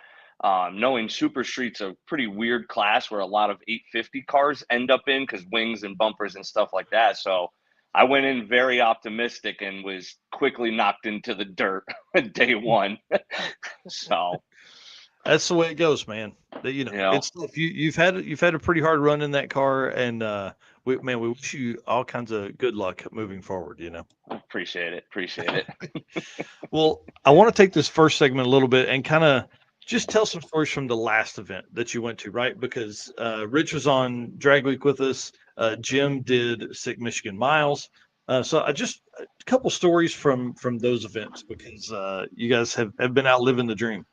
Knowing Super Street's a pretty weird class where a lot of 850 cars end up in because wings and bumpers and stuff like that. So I went in very optimistic and was quickly knocked into the dirt day one. So that's the way it goes, man. It's you've had a pretty hard run in that car, and we wish you all kinds of good luck moving forward. Appreciate it. Well, I want to take this first segment a little bit and kind of just tell some stories from the last event that you went to, right? Because Rich was on Drag Week with us. Jim did Sick Michigan Miles. So a couple stories from those events because you guys have been out living the dream.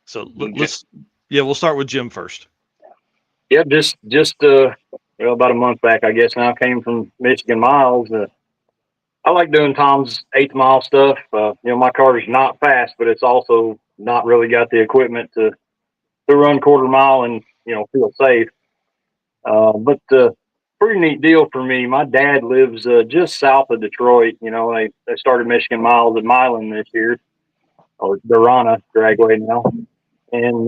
So we'll start with Jim first. Yeah, just about a month back, I guess. Now I came from Michigan Miles. I like doing Tom's 8th mile stuff. My car is not fast, but it's also not really got the equipment to run quarter mile and feel safe. But pretty neat deal for me. My dad lives just south of Detroit. They started Michigan Miles at Milan this year, or Durana Dragway now. And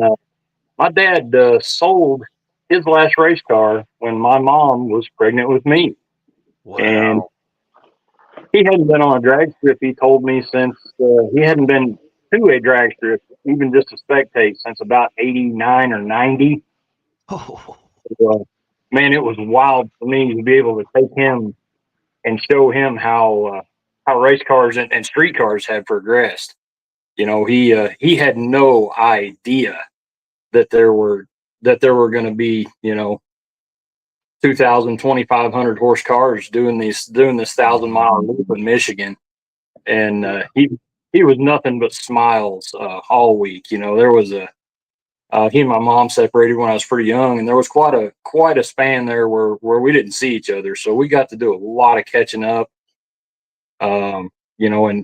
my dad sold his last race car when my mom was pregnant with me. And Wow. he hadn't been on a drag strip, he told me, since he hadn't been to a drag strip, even just to spectate, since about 89 or 90. Oh, So, man, it was wild for me to be able to take him and show him how race cars and street cars had progressed. You know, he had no idea that there were going to be, 2,000, 2,500 horse cars doing this 1,000-mile loop in Michigan, and he was nothing but smiles all week. You know, there was a he and my mom separated when I was pretty young, and there was quite a span there where we didn't see each other, so we got to do a lot of catching up. And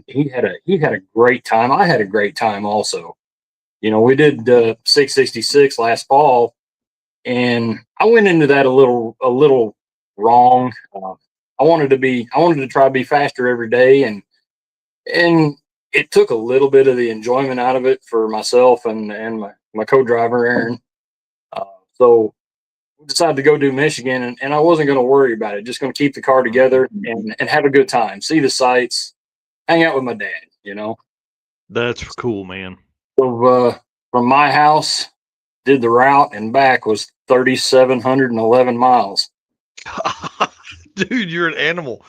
he had a great time. I had a great time also. You know, we did 666 last fall, and I went into that a little wrong. I wanted to try to be faster every day, and it took a little bit of the enjoyment out of it for myself and my co-driver Aaron. So we decided to go do Michigan, and I wasn't going to worry about it. Just going to keep the car together and have a good time, see the sights, hang out with my dad. You know, that's cool, man. so from my house, did the route and back was 3,711 miles. Dude, you're an animal.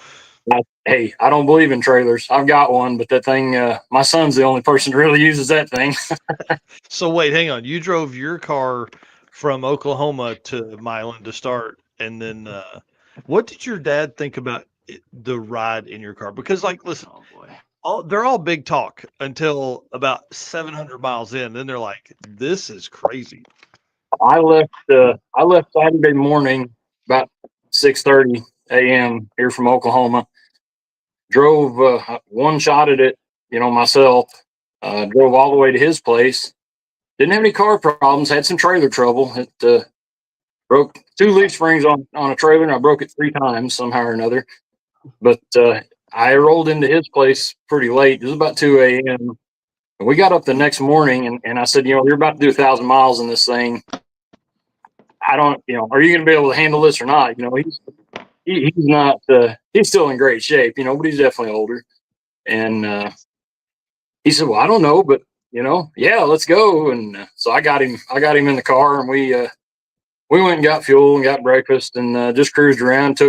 Hey, I don't believe in trailers. I've got one, but that thing, my son's the only person who really uses that thing. So wait, hang on. You drove your car from Oklahoma to Milan to start, and then what did your dad think about the ride in your car? Because, like, listen, they're all big talk until about 700 miles in. Then they're like, "This is crazy." I left Saturday morning about 6:30 a.m. here from Oklahoma. Drove one shot at it, myself. Drove all the way to his place. Didn't have any car problems. Had some trailer trouble. It broke two leaf springs on a trailer, and I broke it 3 times somehow or another. But I rolled into his place pretty late. It was about 2 a.m. And we got up the next morning, and I said, you're about to do 1,000 miles in this thing. I don't, are you going to be able to handle this or not? He's not, he's still in great shape, but he's definitely older. And he said, well, I don't know, but yeah, let's go. And so I got him in the car, and we went and got fuel and got breakfast, and just cruised around.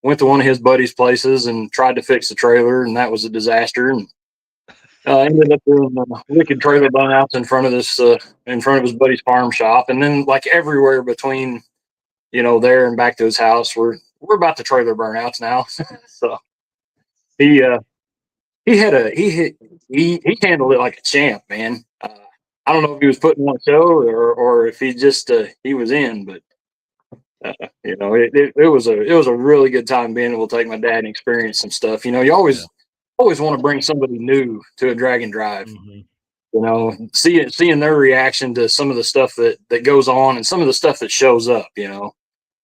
Went to one of his buddies' places and tried to fix the trailer, and that was a disaster. And ended up doing wicked trailer burnouts in front of his buddy's farm shop, and then like everywhere between there and back to his house, we're about to trailer burnouts now. So he he had a he handled it like a champ, man. I don't know if he was putting on a show or if he just he was in, but it was a really good time being able to take my dad and experience some stuff. You always want to bring somebody new to a drag and drive. Seeing their reaction to some of the stuff that goes on and some of the stuff that shows up.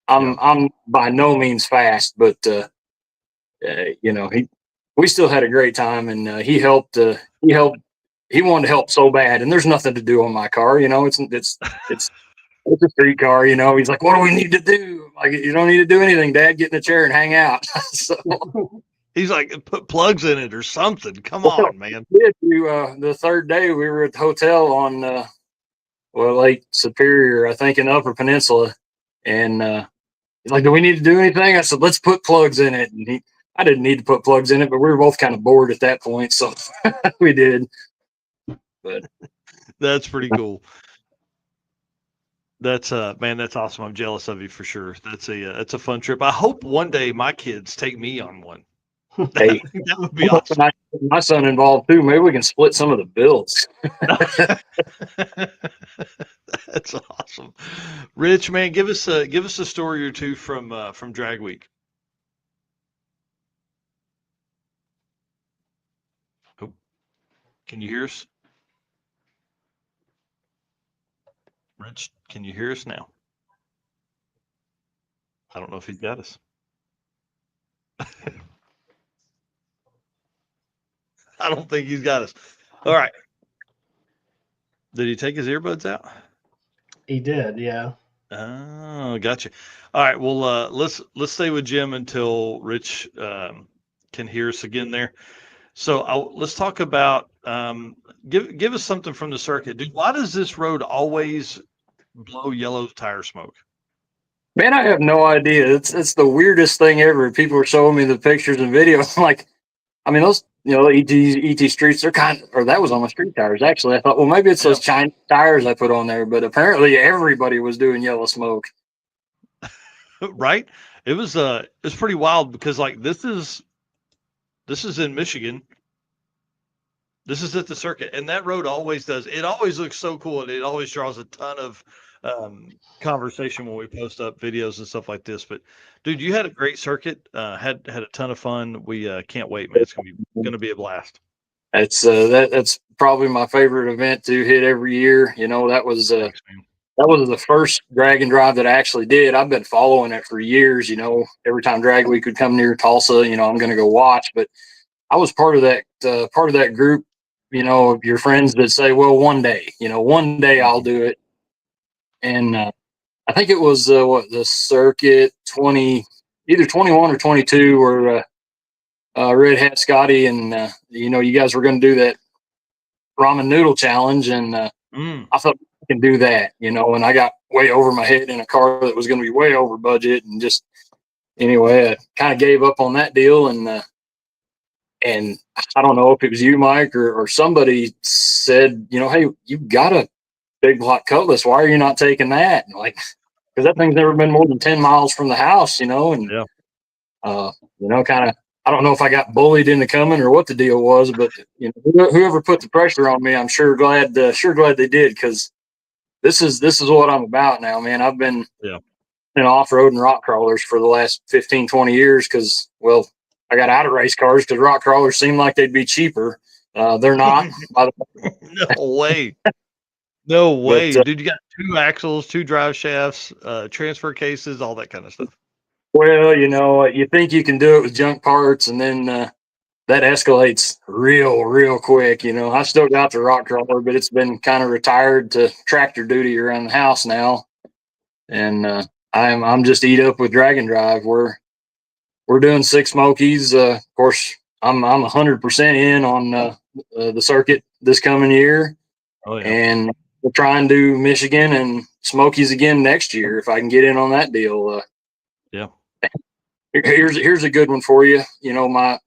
I'm by no means fast, but we still had a great time, and he wanted to help so bad, and there's nothing to do on my car. It's a street car. He's like, what do we need to do? Like, you don't need to do anything, Dad. Get in the chair and hang out. So He's like, put plugs in it or something. Come on, man. The third day we were at the hotel on Lake Superior, I think, in the Upper Peninsula, and he's like, do we need to do anything? I said, let's put plugs in it. And I didn't need to put plugs in it, but we were both kind of bored at that point, so we did. But That's pretty cool. That's man, that's awesome. I'm jealous of you for sure. That's a fun trip. I hope one day my kids take me on one. Hey, That would be awesome. my son involved too. Maybe we can split some of the bills. That's awesome. Rich, man, give us a story or two from Drag Week. Oh, can you hear us? Rich, can you hear us now? I don't know if he's got us. I don't think he's got us. All right. Did he take his earbuds out? He did, yeah. Oh, gotcha. All right. Well, let's stay with Jim until Rich can hear us again there. So let's talk about give us something from the circuit, dude. Why does this road always blow yellow tire smoke? Man, I have no idea. It's the weirdest thing ever. People are showing me the pictures and videos. I'm like, I mean, those ET streets, they're or that was on my street tires actually. I thought, well, maybe it's Yeah. those Chinese tires I put on there, but apparently everybody was doing yellow smoke. Right? It's pretty wild because like this is in Michigan. This is at the circuit, and that road always does. It always looks so cool, and it always draws a ton of conversation when we post up videos and stuff like this. But, dude, you had a great circuit. Had a ton of fun. We can't wait, man. It's gonna be a blast. That's probably my favorite event to hit every year. You know, Thanks, man. that was the first drag and drive that I actually did. I've been following it for years. You know, every time drag week would come near Tulsa, you know, I'm going to go watch. But I was part of that group. You know, of your friends that say, "Well, one day, you know, one day I'll do it." And I think it was the circuit 20, either 21 or 22, where Red Hat Scotty and you know, you guys were going to do that ramen noodle challenge, and I thought I can do that, you know, and I got way over my head in a car that was going to be way over budget, and just anyway, I kind of gave up on that deal, and I don't know if it was you, Mike, or somebody said, you know, hey, you've got a big block Cutlass, why are you not taking that? And like, because that thing's never been more than 10 miles from the house, you know, and Yeah. you know, kind of, I don't know if I got bullied into coming or what the deal was, but you know, whoever put the pressure on me, I'm sure glad they did, because this is what I'm about now, man. I've been in off road and rock crawlers for the last 15, 20 years because, well, I got out of race cars because rock crawlers seem like they'd be cheaper. They're not. No way. No way, But dude. You got 2 axles, 2 drive shafts, transfer cases, all that kind of stuff. well, you know, you think you can do it with junk parts, and then that escalates real quick. You know, I still got the rock crawler, but it's been kind of retired to tractor duty around the house now, and I'm just eat up with drag and drive. We're doing 6 Smokies. Of course, I'm 100% in on the circuit this coming year, Oh yeah. and we'll try and do Michigan and Smokies again next year if I can get in on that deal. Yeah. Here's a good one for you. You know, my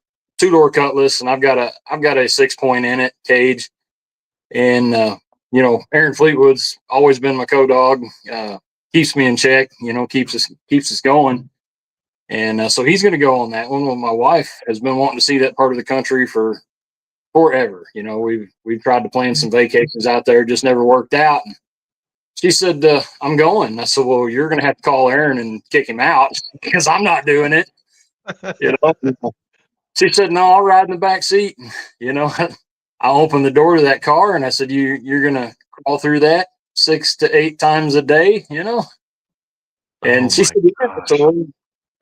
2-door Cutlass, and I've got a 6-point in it cage, and you know, Aaron Fleetwood's always been my co-dog. Keeps me in check. You know, keeps us going. And so he's going to go on that one. Well, my wife has been wanting to see that part of the country for forever. You know, we've tried to plan some vacations out there, just never worked out. And she said, I'm going. I said, well, you're going to have to call Aaron and kick him out because I'm not doing it. You know, she said, no, I'll ride in the back seat. You know, I opened the door to that car and I said, you're going to crawl through that 6 to 8 times a day, you know? And she said, yeah, so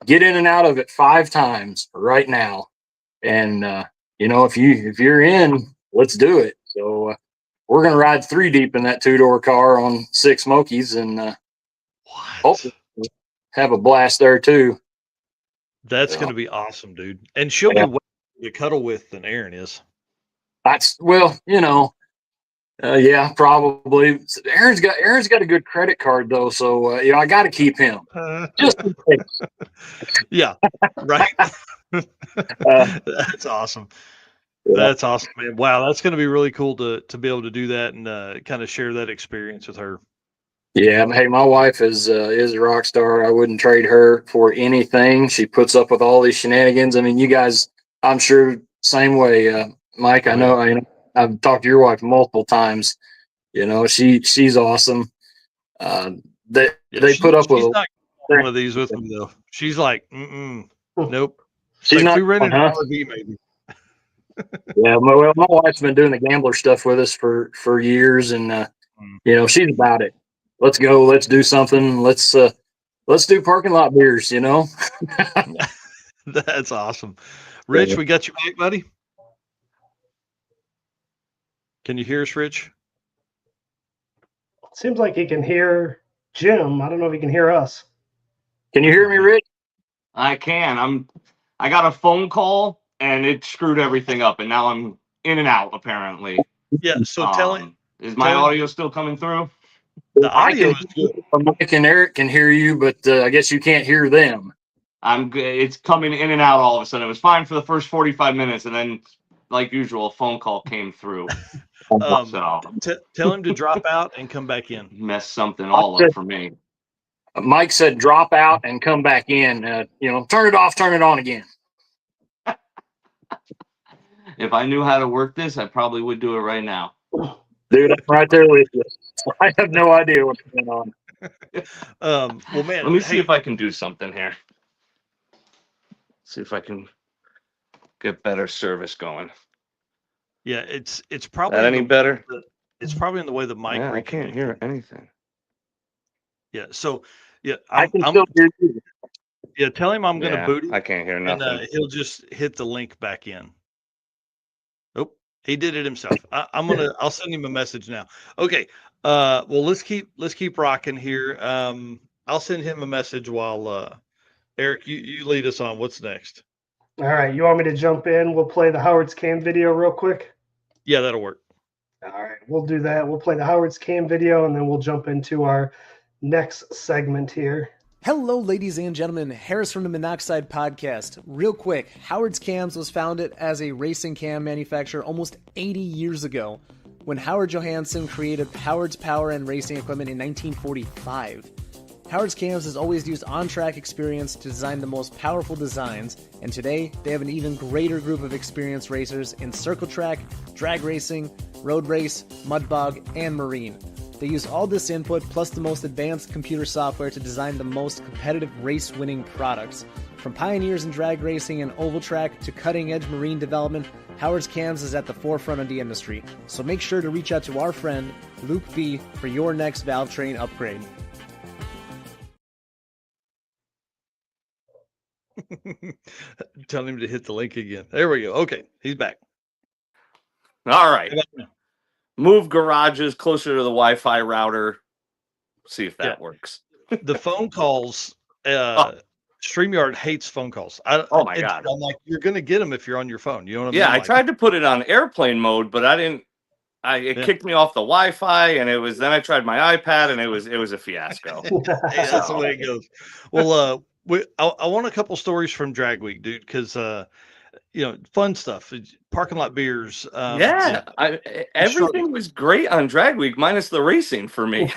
get in and out of it 5 times right now. And, you know, if you're in, let's do it. So we're going to ride 3 deep in that 2-door car on 6 Smokies, and hopefully have a blast there too. That's going to be awesome, dude. And she'll be way to cuddle with than Aaron is. That's, well, you know, yeah, probably. Aaron's got a good credit card though, so you know, I got to keep him. Just in case. Yeah, right. That's awesome. Yeah. That's awesome, man. Wow, that's going to be really cool to be able to do that and kind of share that experience with her. Yeah, hey, my wife is a rock star. I wouldn't trade her for anything. She puts up with all these shenanigans. I mean, you guys, I'm sure, same way. Mike, I know, I've talked to your wife multiple times. You know, she's awesome. They put up with. She's not one of these with me though. She's like, nope. She's like not. we rented an RV, maybe. Yeah, well, my wife's been doing the gambler stuff with us for years, and you know, she's about it. Let's go. Let's do something. Let's do parking lot beers. You know. That's awesome. Rich, we got you back, buddy. Can you hear us, Rich? Seems like he can hear Jim, I don't know if you can hear us. Can you hear me, Rich? I can. I got a phone call and it screwed everything up, and now I'm in and out apparently. Yeah. So tell him. Is my audio still coming through? The audio is good. Mike and Eric can hear you, but I guess you can't hear them. I'm good. It's coming in and out all of a sudden. It was fine for the first 45 minutes, and then, like usual, a phone call came through. So Tell him to drop out and come back in. mess something all up for me. Mike said drop out and come back in. Turn it off, turn it on again. If I knew how to work this, I probably would do it right now. Dude, I'm right there with you. I have no idea what's going on. Well, man, Let me see if I can do something here. See if I can get better service going. Yeah, it's probably That any better? It's probably in the way the mic. Yeah, I can't hear anything. Yeah. So yeah, I can still hear you. Yeah, tell him I'm going to boot him. I can't hear nothing. And he'll just hit the link back in. Oh, he did it himself. I'll send him a message now. Okay. Well, let's keep rocking here. I'll send him a message while Eric, you lead us on. What's next? All right, you want me to jump in? We'll play the Howard's Cam video real quick. Yeah, that'll work. All right, we'll do that. We'll play the Howard's Cam video, and then we'll jump into our next segment here. Hello, ladies and gentlemen. Harris from the Monoxide Podcast. Real quick, Howard's Cams was founded as a racing cam manufacturer almost 80 years ago when Howard Johansson created Howard's Power and Racing Equipment in 1945. Howard's Cams has always used on-track experience to design the most powerful designs, and today they have an even greater group of experienced racers in circle track, drag racing, road race, mud bog, and marine. They use all this input plus the most advanced computer software to design the most competitive race-winning products. From pioneers in drag racing and oval track to cutting-edge marine development, Howard's Cams is at the forefront of the industry. So make sure to reach out to our friend, Luke B, for your next valve train upgrade. Tell him to hit the link again. There we go. Okay, he's back. All right. Move garages closer to the Wi-Fi router. See if that works. The phone calls, StreamYard hates phone calls. Oh my God. I'm like, you're going to get them if you're on your phone. You know what I mean? Yeah, I Like, tried to put it on airplane mode, but I didn't. It kicked me off the Wi-Fi, and then I tried my iPad, and it was a fiasco. Hey, that's the way it goes. Well, I want a couple stories from Drag Week, dude, because fun stuff, parking lot beers. Everything was great on Drag Week, minus the racing for me.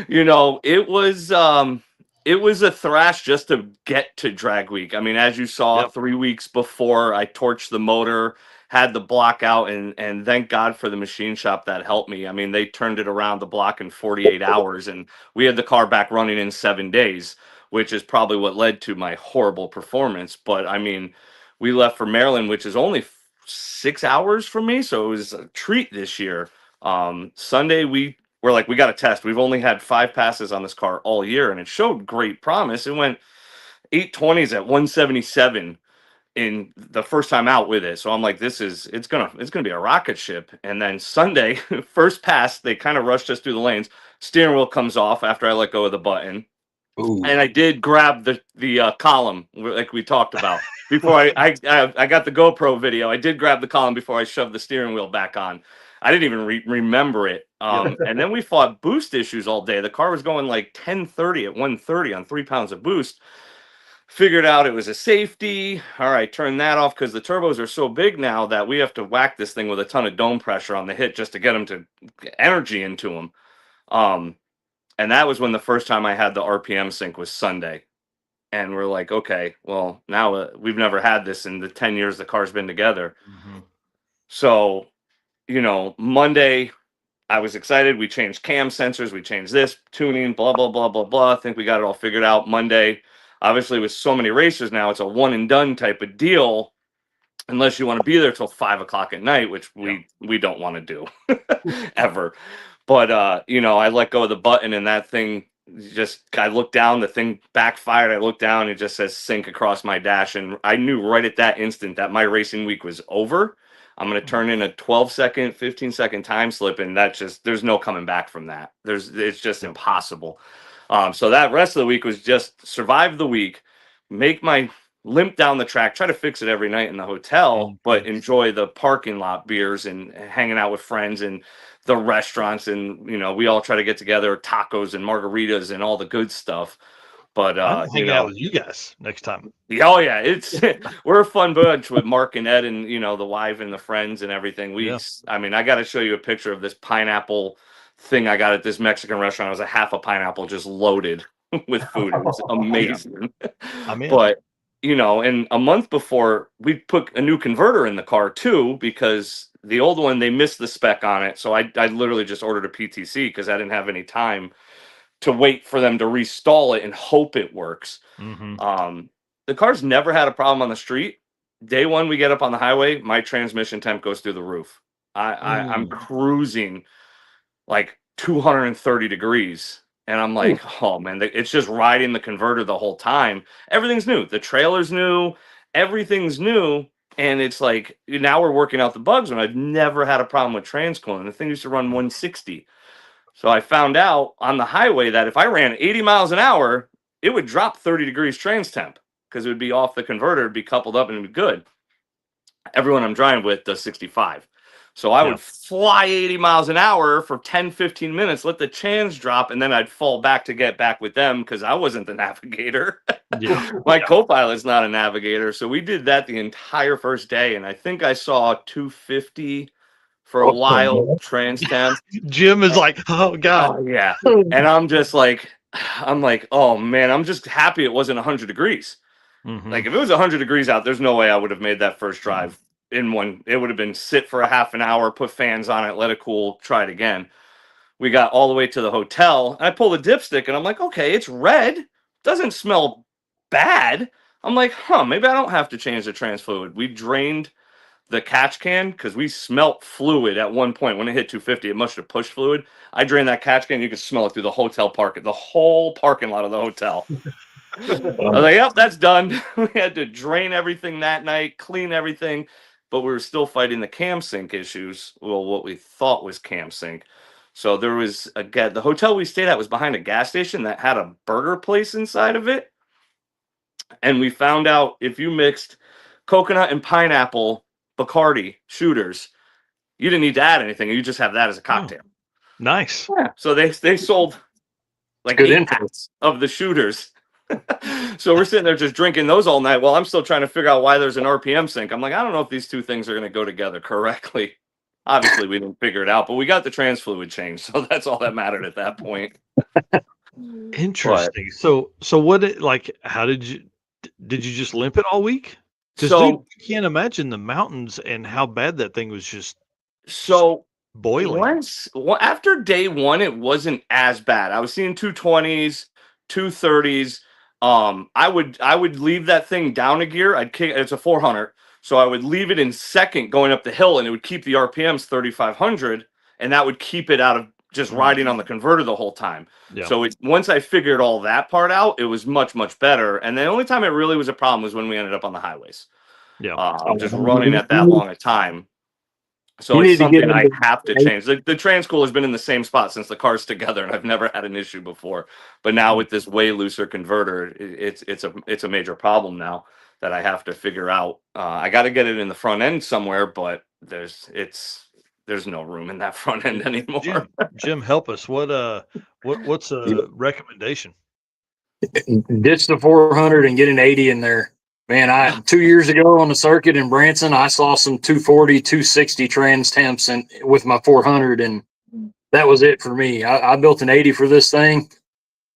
It was a thrash just to get to Drag Week. I mean, as you saw, 3 weeks before, I torched the motor, had the block out, and thank God for the machine shop that helped me. I mean, they turned it around the block in 48 hours, and we had the car back running in 7 days, which is probably what led to my horrible performance. But I mean, we left for Maryland, which is only 6 hours from me, so it was a treat this year. Sunday, we were like, we got to test. We've only had 5 passes on this car all year, and it showed great promise. It went 820s at 177 in the first time out with it. So I'm like, it's gonna be a rocket ship. And then Sunday, first pass, they kind of rushed us through the lanes. Steering wheel comes off after I let go of the button. Ooh. And I did grab the column like we talked about before I got the GoPro video. I did grab the column before I shoved the steering wheel back on. I didn't even remember it. And then we fought boost issues all day. The car was going like 1030 at 130 on 3 pounds of boost. Figured out it was a safety. All right, turn that off because the turbos are so big now that we have to whack this thing with a ton of dome pressure on the hit just to get them to get energy into them. And that was when the first time I had the RPM sync was Sunday. And we're like, okay, well, now we've never had this in the 10 years the car's been together. Mm-hmm. So, Monday, I was excited. We changed cam sensors. We changed this, tuning, blah, blah, blah, blah, blah. I think we got it all figured out Monday. Obviously, with so many racers now, it's a one and done type of deal, unless you want to be there till 5 o'clock at night, which we don't want to do ever. But, I let go of the button and that thing I looked down, the thing backfired. I looked down, it just says sync across my dash. And I knew right at that instant that my racing week was over. I'm going to turn in a 12-second, 15-second time slip, and there's no coming back from that. It's just impossible. So that rest of the week was just survive the week, make my limp down the track, try to fix it every night in the hotel, but enjoy the parking lot beers and hanging out with friends and the restaurants. And, we all try to get together, tacos and margaritas and all the good stuff. But, I'm hanging out with you guys next time. Oh yeah, we're a fun bunch with Mark and Ed and the wife and the friends and everything. I mean, I got to show you a picture of this pineapple thing I got at this Mexican restaurant. It was a half a pineapple just loaded with food. It was amazing. I'm in. But and a month before, we put a new converter in the car too, because the old one, they missed the spec on it. So I literally just ordered a PTC because I didn't have any time to wait for them to restall it and hope it works. The car's never had a problem on the street. Day one, we get up on the highway, my transmission temp goes through the roof. I'm cruising like 230 degrees. And I'm like, oh man, it's just riding the converter the whole time. Everything's new. The trailer's new. Everything's new. And it's like, now we're working out the bugs when I've never had a problem with transcooling. The thing used to run 160. So I found out on the highway that if I ran 80 miles an hour, it would drop 30 degrees trans temp because it would be off the converter, it'd be coupled up, and it'd be good. Everyone I'm driving with does 65. So I would fly 80 miles an hour for 10, 15 minutes, let the trans drop, and then I'd fall back to get back with them because I wasn't the navigator. My co-pilot's not a navigator. So we did that the entire first day, and I think I saw 250 for a while, trans temp. Jim is like, oh God. Oh, yeah. And I'm like, oh man, I'm just happy it wasn't 100 degrees. Like if it was 100 degrees out, there's no way I would have made that first drive in one. It would have been sit for a half an hour, put fans on it, let it cool, try it again. We got all the way to the hotel, and I pull the dipstick, and I'm like, okay, it's red. Doesn't smell bad. I'm like, maybe I don't have to change the trans fluid. We drained the catch can because we smelt fluid at one point when it hit 250. It must have pushed fluid. I drained that catch can. You could smell it through the hotel the whole parking lot of the hotel. I was like, yep, that's done. We had to drain everything that night, clean everything, but we were still fighting the cam sync issues. Well, what we thought was cam sync. So there was the hotel we stayed at was behind a gas station that had a burger place inside of it. And we found out if you mixed coconut and pineapple Bacardi shooters, you didn't need to add anything. You just have that as a cocktail. Nice. Yeah. So they sold like 8 packs of the shooters. So we're sitting there just drinking those all night while I'm still trying to figure out why there's an RPM sync. I'm like, I don't know if these two things are going to go together correctly. Obviously, we didn't figure it out, but we got the trans fluid changed, so that's all that mattered at that point. Interesting. So what? How did you just limp it all week? Because I can't imagine the mountains and how bad that thing was just boiling. After day one, it wasn't as bad. I was seeing 220s, 230s. I would leave that thing down a gear. I'd kick. It's a 400, so I would leave it in second going up the hill, and it would keep the RPMs 3,500, and that would keep it out of just riding on the converter the whole time. Yeah. So once I figured all that part out, it was much, much better. And the only time it really was a problem was when we ended up on the highways. Yeah, just running at that long a time. So it's something I have to change. The transcool has been in the same spot since the car's together, and I've never had an issue before. But now with this way looser converter, it's a major problem now that I have to figure out. I got to get it in the front end somewhere, but there's no room in that front end anymore. Jim, help us. What's a recommendation? Ditch the 400 and get an 80 in there. Man, 2 years ago on the circuit in Branson, I saw some 240, 260 trans temps with my 400, and that was it for me. I built an 80 for this thing.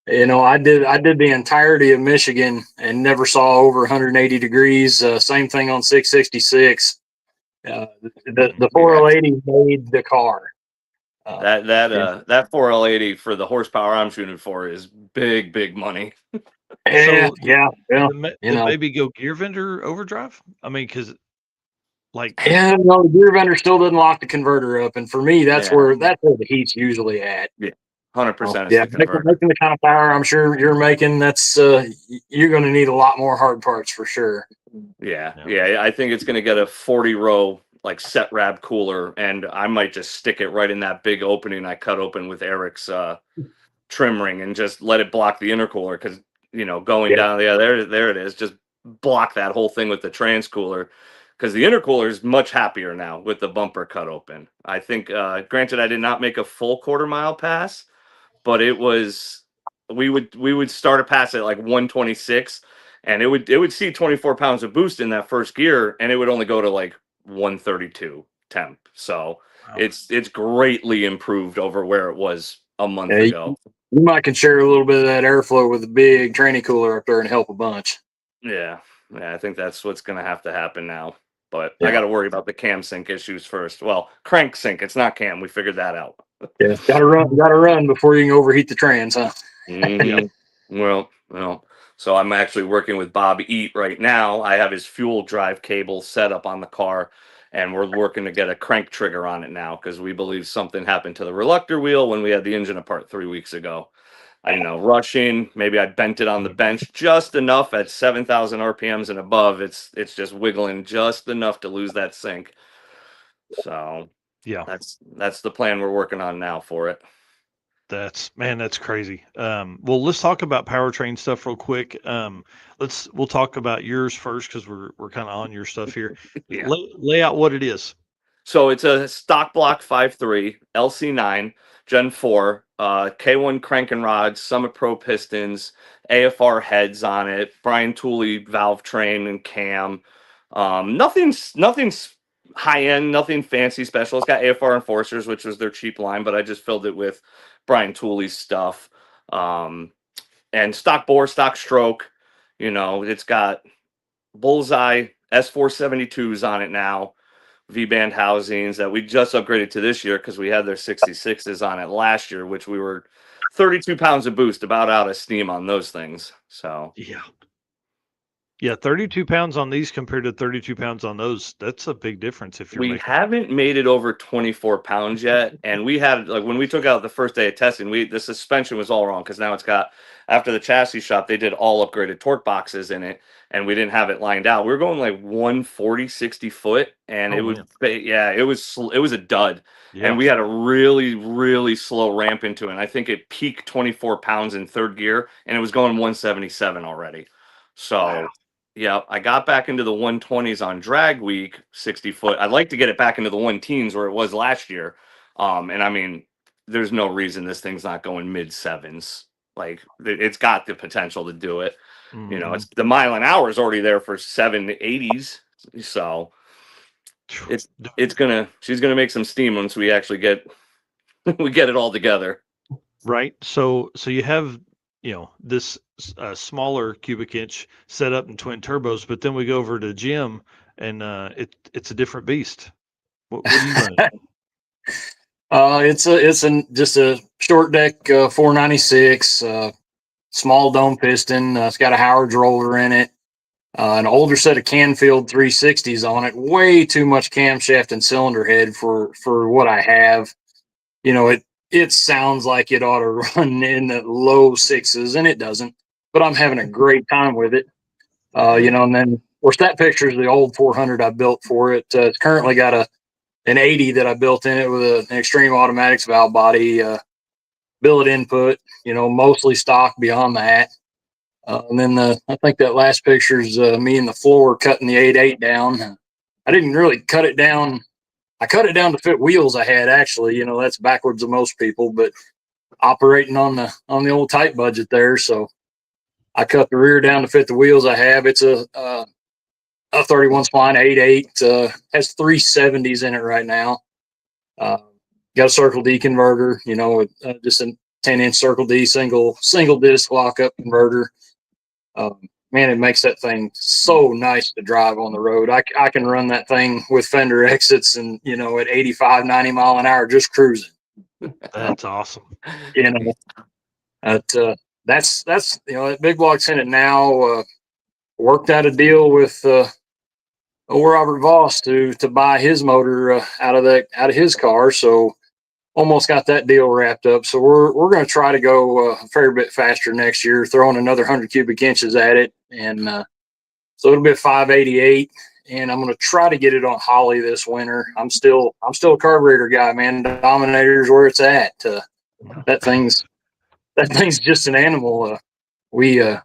I did the entirety of Michigan and never saw over 180 degrees. Same thing on 666. The 4L80 made the car. That 4L80 for the horsepower I'm shooting for is big money. Maybe go gear vendor overdrive. I mean, because the gear vendor still doesn't lock the converter up, and for me, that's where the heat's usually at. Yeah, 100%. Making the kind of power I'm sure you're making, that's you're going to need a lot more hard parts for sure. Yeah. I think it's going to get a 40-row like set rab cooler, and I might just stick it right in that big opening I cut open with Eric's trim ring and just let it block the intercooler, because going down, there it is, just block that whole thing with the trans cooler, because the intercooler is much happier now with the bumper cut open. I think, granted, I did not make a full quarter-mile pass, but it was, we would start a pass at like 126, and it would see 24 pounds of boost in that first gear, and it would only go to like 132 temp. So Wow. it's greatly improved over where it was a month ago. You might can share a little bit of that airflow with a big tranny cooler up there and help a bunch. Yeah, I think that's what's going to have to happen now. But I got to worry about the cam sync issues first. Well, crank sync. It's not cam. We figured that out. Yeah, gotta run before you can overheat the trans, huh? Mm-hmm. Well. So I'm actually working with Bob Eat right now. I have his fuel drive cable set up on the car, and we're working to get a crank trigger on it now, because we believe something happened to the reluctor wheel when we had the engine apart 3 weeks ago. Rushing, maybe I bent it on the bench just enough at 7,000 RPMs and above. It's just wiggling just enough to lose that sync. So Yeah, that's the plan we're working on now for it. that's crazy. Well, let's talk about powertrain stuff real quick. We'll talk about yours first, because we're kind of on your stuff here. Yeah. Lay out what it is. So it's a stock block 5.3 LC9 Gen 4 K1 cranking rods, Summit Pro pistons, AFR heads on it, Brian Tooley valve train and cam. Nothing's high end, nothing fancy special. It's got AFR enforcers, which was their cheap line, but I just filled it with Brian Tooley's stuff. And stock bore, stock stroke. It's got Bullseye S472s on it now. V-band housings that we just upgraded to this year, because we had their 66s on it last year, which we were 32 pounds of boost, about out of steam on those things. So yeah, 32 pounds on these compared to 32 pounds on those. That's a big difference. If we haven't made it over 24 pounds yet, and we had, like, when we took out the first day of testing, the suspension was all wrong, because now it's got, after the chassis shop, they did all upgraded torque boxes in it, and we didn't have it lined out. We were going like 140, 60 foot, and it was a dud. Yeah. And we had a really, really slow ramp into it. And I think it peaked 24 pounds in third gear, and it was going 177 already. So wow. Yeah, I got back into the 120s on drag week, 60 foot. I'd like to get it back into the 110s where it was last year. And I mean, there's no reason this thing's not going mid sevens. Like, it's got the potential to do it. Mm-hmm. It's the mile an hour is already there for 780s. So she's gonna make some steam once we actually get it all together. Right. So you have this smaller cubic inch set up in twin turbos, but then we go over to Jim, and it's a different beast. What are you running? It's just a short deck 496 small dome piston. It's got a Howard's roller in it, an older set of Canfield 360s on it. Way too much camshaft and cylinder head for what I have. It sounds like it ought to run in the low sixes, and it doesn't. But I'm having a great time with it. And then, of course, that picture is the old 400 I built for it. It's currently got an 80 that I built in it with an Extreme Automatics valve body, billet input, mostly stock beyond that. And then I think that last picture is me in the floor cutting the 8.8 down. I didn't really cut it down. I cut it down to fit wheels I had, actually. That's backwards of most people, but operating on the old tight budget there. So I cut the rear down to fit the wheels I have. It's a 31 spline 8.8, has 370s in it right now. Got a Circle D converter, just a 10-inch Circle D single disc lockup converter. Man, it makes that thing so nice to drive on the road. I can run that thing with fender exits and, at 85, 90 mile an hour, just cruising. That's awesome. That's that big block's in it now. Worked out a deal with Robert Voss to buy his motor out of his car. So almost got that deal wrapped up. So we're going to try to go a fair bit faster next year, throwing another 100 cubic inches at it. And so it'll be a 588. and I'm going to try to get it on Holly this winter. I'm still a carburetor guy, man. Dominator's where it's at. That thing's just an animal. I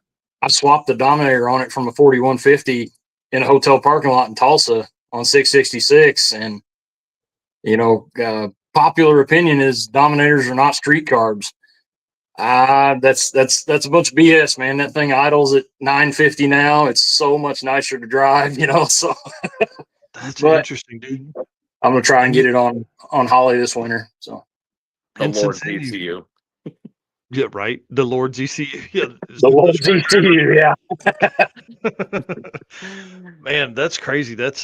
swapped the Dominator on it from a 4150 in a hotel parking lot in Tulsa on 666, and popular opinion is Dominators are not street carbs. That's a bunch of BS, man. That thing idles at 950 now. It's so much nicer to drive, So That's but interesting, dude. I'm gonna try and get it on Holly this winter. So The And Lord since then you- ECU. Yeah, right. The Lord's ECU. Yeah, the Lord's ECU, yeah. Man, that's crazy. That's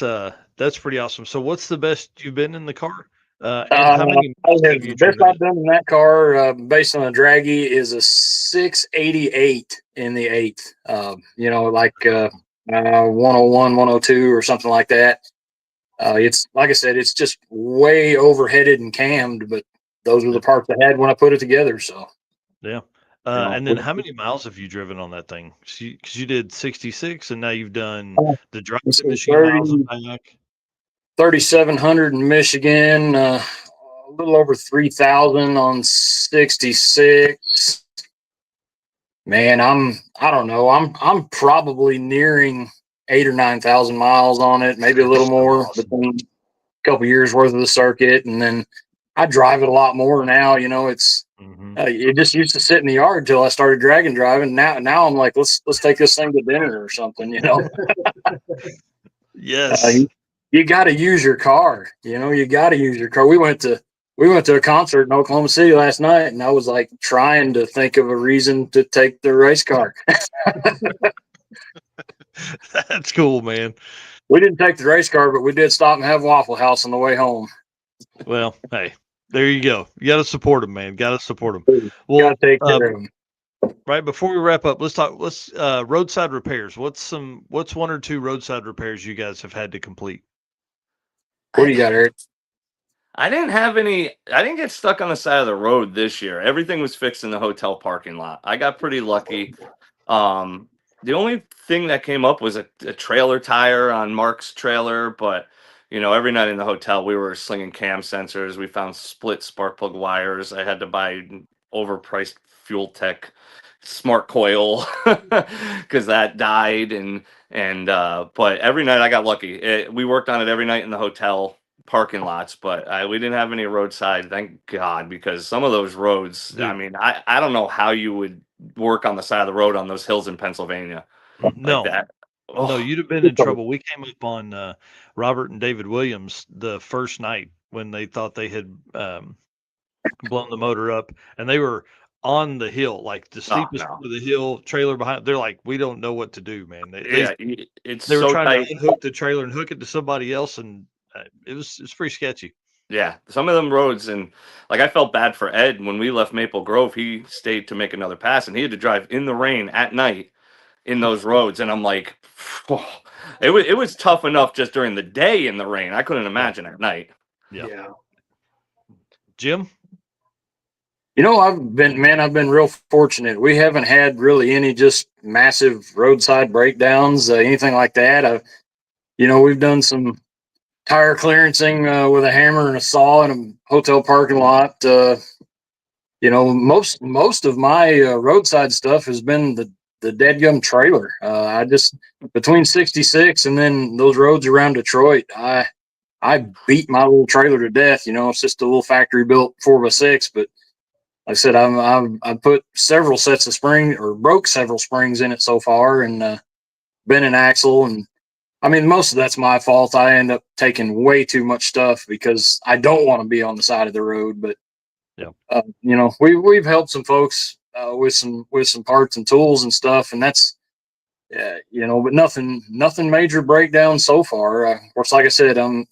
pretty awesome. So, what's the best you've been in the car? And how many miles have you The best driven I've it? done in that car, based on a draggy, is a 688 in the eighth. 101, 102, or something like that. It's like I said, it's just way overheaded and cammed, but those were the parts I had when I put it together. So Yeah. And then how many miles have you driven on that thing? Because you did 66, and now you've done the driving so machine miles and back. 3,700 in Michigan, a little over 3,000 on 66. Man, I don't know. I'm probably nearing 8,000 or 9,000 miles on it, maybe a little more between a couple years worth of the circuit. And then I drive it a lot more now. It's it just used to sit in the yard till I started dragging driving. Now I'm like, let's take this thing to dinner or something. Yes. You got to use your car. You got to use your car. We went to a concert in Oklahoma City last night, and I was like trying to think of a reason to take the race car. That's cool, man. We didn't take the race car, but we did stop and have Waffle House on the way home. Well, hey, there you go. You got to support them, man. Got to support them. Well, Got to take care of them. Right before we wrap up, let's talk. Roadside repairs. What's one or two roadside repairs you guys have had to complete? What do you got, Eric? I didn't have any. I didn't get stuck on the side of the road this year. Everything was fixed in the hotel parking lot. I got pretty lucky. The only thing that came up was a trailer tire on Mark's trailer, but every night in the hotel we were slinging cam sensors. We found split spark plug wires. I had to buy overpriced Fuel Tech smart coil because that died, but every night I got lucky. We worked on it every night in the hotel parking lots, but we didn't have any roadside, thank God, because some of those roads, Dude. I mean, I don't know how you would work on the side of the road on those hills in Pennsylvania No, like that. no, you'd have been in trouble. We came up on Robert and David Williams the first night when they thought they had blown the motor up, and they were on the hill, like the steepest part of the hill, trailer behind. They're like, we don't know what to do, man. It's they were so trying tight. to unhook the trailer and hook it to somebody else, and it's pretty sketchy. Yeah, some of them roads, and like I felt bad for Ed when we left Maple Grove. He stayed to make another pass, and he had to drive in the rain at night in those roads. And I'm like, it was tough enough just during the day in the rain. I couldn't imagine at night. Yeah. Jim? I've been real fortunate. We haven't had really any just massive roadside breakdowns, anything like that. We've done some tire clearancing with a hammer and a saw in a hotel parking lot. Most of my roadside stuff has been the deadgum trailer. I just, between 66 and then those roads around Detroit, I beat my little trailer to death. It's just a little factory built 4x6, but like I said, I put several sets of springs, or broke several springs in it so far, and bent an axle. And I mean, most of that's my fault. I end up taking way too much stuff because I don't want to be on the side of the road. But we've helped some folks with some parts and tools and stuff, and that's but nothing major breakdown so far. Of course, like I said, I'm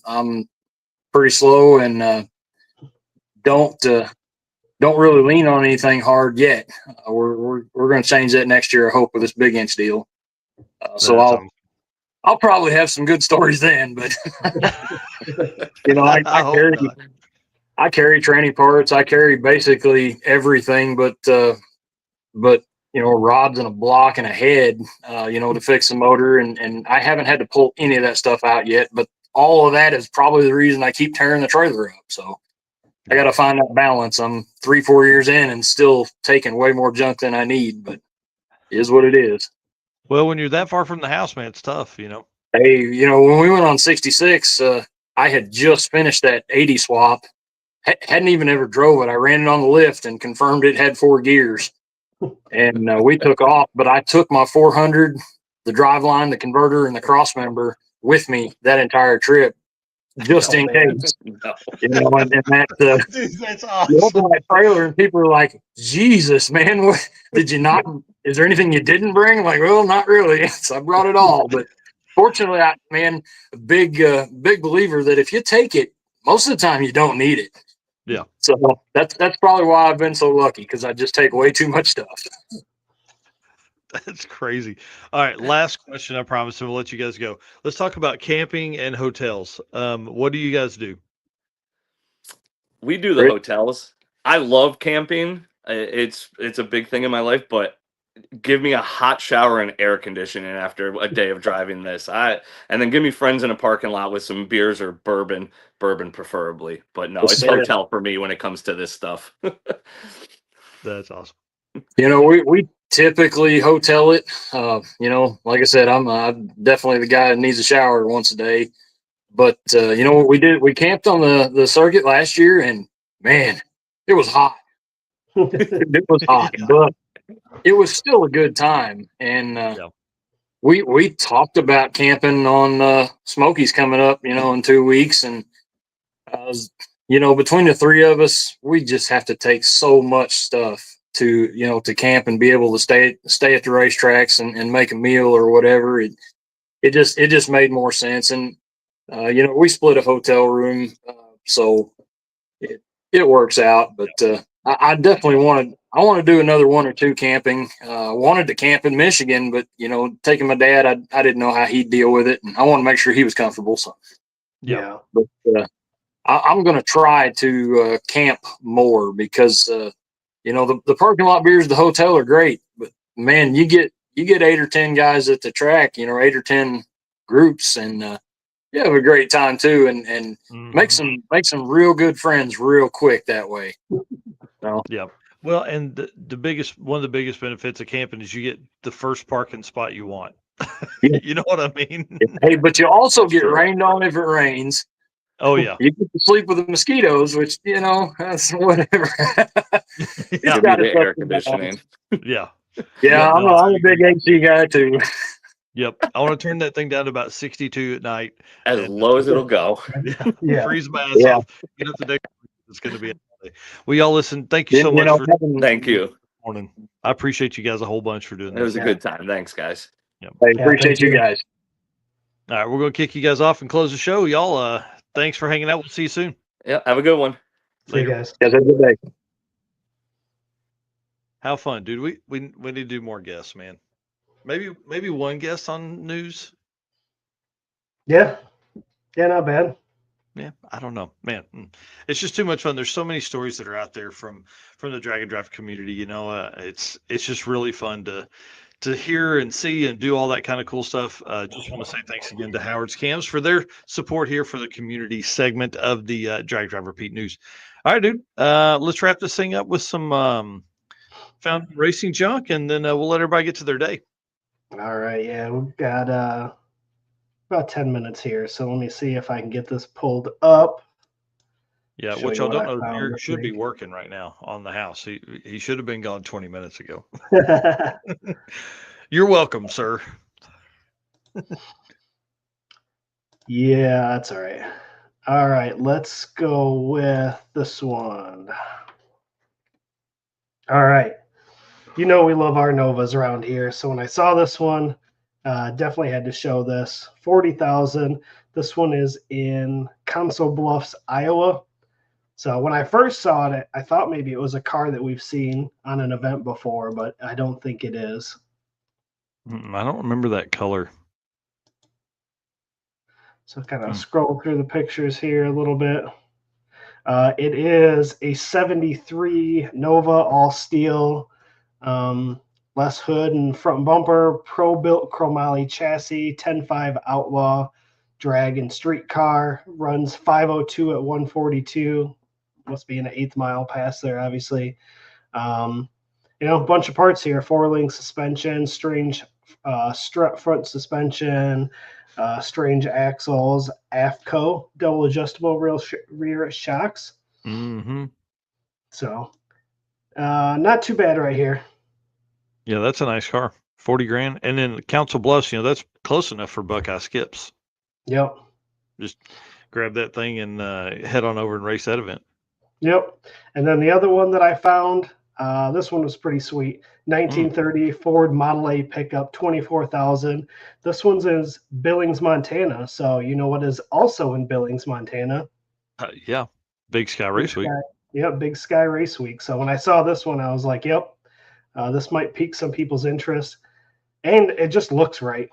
pretty slow and don't really lean on anything hard yet. We're going to change that next year, I hope, with this big inch deal. So I'll probably have some good stories then, but I carry tranny parts. I carry basically everything, but rods and a block and a head, to fix the motor. And I haven't had to pull any of that stuff out yet, but all of that is probably the reason I keep tearing the trailer up. So I got to find that balance. I'm 3-4 years in and still taking way more junk than I need, but it is what it is. Well, when you're that far from the house, man, it's tough, Hey, when we went on 66, I had just finished that 80 swap. Hadn't even ever drove it. I ran it on the lift and confirmed it had 4 gears. And we took off, but I took my 400, the driveline, the converter, and the cross member with me that entire trip, just in case. No. And that Dude, that's you open awesome. that trailer and people are like, Jesus, man, what did you not? Is there anything you didn't bring? I'm like, well, not really. So I brought it all. But fortunately, a big believer that if you take it, most of the time you don't need it. Yeah. So that's probably why I've been so lucky, because I just take way too much stuff. That's crazy. All right, last question. I promise, and we'll let you guys go. Let's talk about camping and hotels. What do you guys do? We do the Great. hotels. I love camping. It's a big thing in my life, but give me a hot shower and air conditioning after a day of driving this. And then give me friends in a parking lot with some beers or bourbon preferably. But no, it's hotel for me when it comes to this stuff. That's awesome. We typically hotel it. Like I said, I'm definitely the guy that needs a shower once a day. But what we did? We camped on the circuit last year, and man, it was hot. It was hot, but it was still a good time. And we talked about camping on Smokies coming up, in 2 weeks. And between the three of us, we just have to take so much stuff to camp and be able to stay at the racetracks and make a meal or whatever. It just made more sense. And we split a hotel room, so it works out. But I definitely want to do another 1 or 2 camping. Wanted to camp in Michigan, but taking my dad, I didn't know how he'd deal with it, and I want to make sure he was comfortable. So Yeah. but I'm going to try to camp more, because the parking lot beers at the hotel are great, but man, you get 8 or 10 guys at the track, 8 or 10 groups, and you have a great time too, and make some real good friends real quick that way. Yeah. Well, and one of the biggest benefits of camping is you get the first parking spot you want. You know what I mean? Hey, but you also get rained on if it rains. Oh yeah. You get to sleep with the mosquitoes, which that's whatever. Give me the air conditioning. Yeah. Yeah, I'm a big AC guy too. Yep. I want to turn that thing down to about 62 at night. As low as it'll go. Yeah. Freeze my ass off. Get up the next week. It's going to be a day. Well, y'all listen. Thank you so much for Thank you. Morning. I appreciate you guys a whole bunch for doing this. It was a good time. Thanks, guys. Yep. I appreciate you guys. All right, we're going to kick you guys off and close the show. Y'all, thanks for hanging out. We'll see you soon. Yeah, have a good one. See you guys. Have a good day. How fun, dude. We need to do more guests, man. Maybe one guest on news. Yeah, not bad. Yeah, I don't know, man. It's just too much fun. There's so many stories that are out there from the drag and draft community. It's just really fun to hear and see and do all that kind of cool stuff. Just want to say thanks again to Howard's Cams for their support here for the community segment of the Drag Drive Repeat News. All right, dude. Let's wrap this thing up with some found racing junk, and then we'll let everybody get to their day. All right, yeah, we've got about 10 minutes here, so let me see if I can get this pulled up. Yeah, which y'all don't know, Eric should be working right now on the house. He should have been gone 20 minutes ago. You're welcome, sir. Yeah, that's all right. All right, let's go with this one. All right. We love our Novas around here. So when I saw this one, definitely had to show this. 40,000. This one is in Council Bluffs, Iowa. So when I first saw it, I thought maybe it was a car that we've seen on an event before, but I don't think it is. I don't remember that color. So kind of scroll through the pictures here a little bit. It is a 73 Nova all steel. less hood and front bumper, pro-built chromoly chassis, 10.5 Outlaw, drag and street car, runs 502 at 142. Must be an 8th mile pass there, obviously. A bunch of parts here: 4-link suspension, strange strut front suspension, strange axles, AFCO, double adjustable rear shocks. Mm-hmm. So not too bad right here. Yeah, that's a nice car. 40 grand. And then Council Bluffs, that's close enough for Buckeye Skips. Yep. Just grab that thing and head on over and race that event. Yep. And then the other one that I found, this one was pretty sweet. 1930 Ford Model A pickup, 24,000. This one's in Billings, Montana. So you know what is also in Billings, Montana? Yeah. Big Sky Race Week. Yep, Big Sky Race Week. So when I saw this one, I was like, yep, this might pique some people's interest. And it just looks right.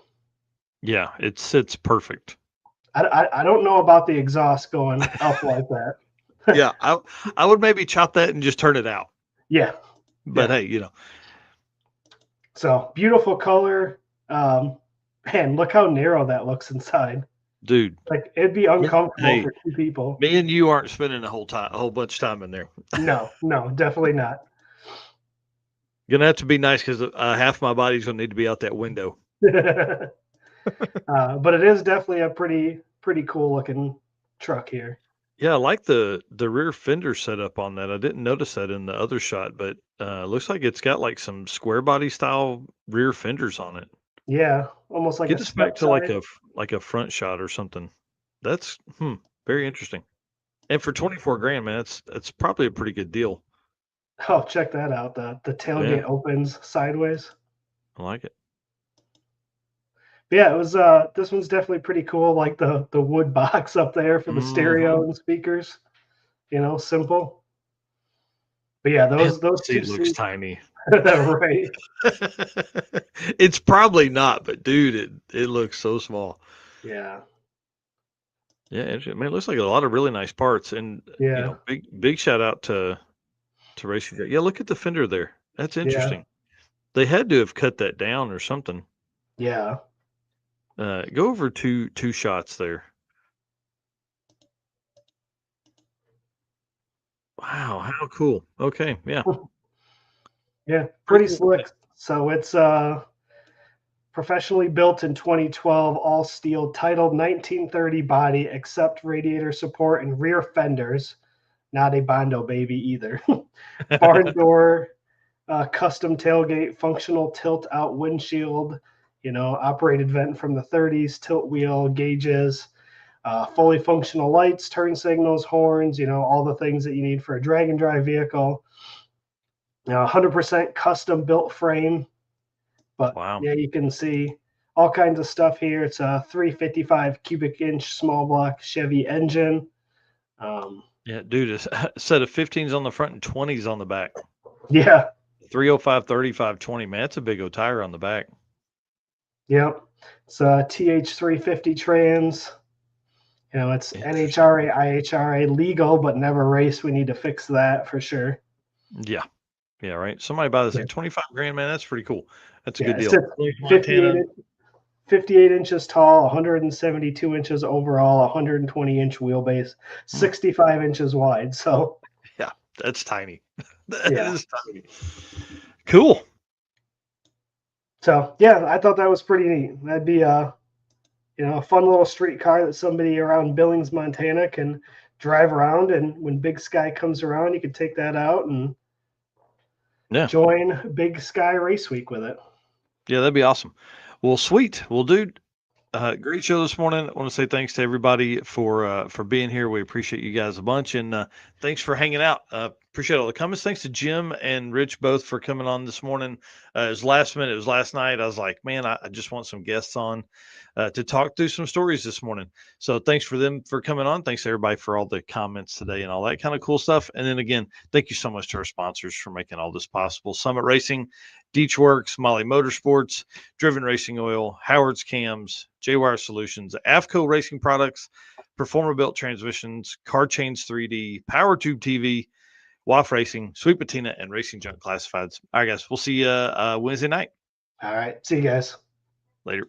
Yeah, it sits perfect. I don't know about the exhaust going up like that. Yeah, I would maybe chop that and just turn it out. Yeah. But yeah. hey, So beautiful color. Man, look how narrow that looks inside. Dude. Like it'd be uncomfortable for 2 people. Me and you aren't spending a whole bunch of time in there. No, definitely not. Gonna have to be nice because half my body's gonna need to be out that window. But it is definitely a pretty cool looking truck here. Yeah, I like the rear fender setup on that. I didn't notice that in the other shot, but looks like it's got like some square body style rear fenders on it. Yeah, almost like Get us back to like a front shot or something. That's very interesting. And for 24 grand, man, that's probably a pretty good deal. Oh, check that out. The tailgate opens sideways. I like it. But yeah, it was this one's definitely pretty cool. Like the wood box up there for the stereo and speakers. Simple. But yeah, those seat looks tiny. Right. It's probably not, but dude, it looks so small. Yeah. Yeah, I mean, it looks like a lot of really nice parts, and big shout out to Racing. Yeah, look at the fender there. That's interesting. They had to have cut that down or something. Yeah. Go over two shots there. Wow, how cool. Okay, yeah. Yeah, pretty slick. So it's professionally built in 2012, all steel, titled 1930 body, except radiator support and rear fenders. Not a Bondo baby either. Barn door, custom tailgate, functional tilt out windshield, operated vent from the 30s, tilt wheel, gauges, fully functional lights, turn signals, horns, all the things that you need for a drag and drive vehicle. 100% custom built frame. But yeah, you can see all kinds of stuff here. It's a 355 cubic inch small block Chevy engine. Yeah, dude, it's a set of 15s on the front and 20s on the back. Yeah. 305, 35, 20. Man, that's a big old tire on the back. Yep. It's a TH350 trans. It's NHRA, IHRA legal, but never raced. We need to fix that for sure. Yeah. Yeah, right. Somebody buy this thing, 25 grand, man. That's pretty cool. That's a good deal. 58 inches tall, 172 inches overall, 120 inch wheelbase, 65 inches wide. So yeah, that's tiny. That is tiny. Cool. So yeah, I thought that was pretty neat. That'd be a fun little street car that somebody around Billings, Montana can drive around, and when Big Sky comes around, you can take that out and join Big Sky Race Week with it. Yeah, that'd be awesome. Well, sweet. Well, dude, great show this morning. I want to say thanks to everybody for being here. We appreciate you guys a bunch, and thanks for hanging out. Appreciate all the comments. Thanks to Jim and Rich both for coming on this morning. It was last minute. It was last night. I was like, man, I just want some guests on to talk through some stories this morning. So thanks for them for coming on. Thanks to everybody for all the comments today and all that kind of cool stuff. And then again, thank you so much to our sponsors for making all this possible. Summit Racing, Deech Works, Molly Motorsports, Driven Racing Oil, Howard's Cams, J-Wire Solutions, AFCO Racing Products, Performer Built Transmissions, Car Chains 3D, PowerTube TV, WAF Racing, Sweet Patina, and Racing Junk Classifieds. All right, guys, we'll see you Wednesday night. All right. See you guys. Later.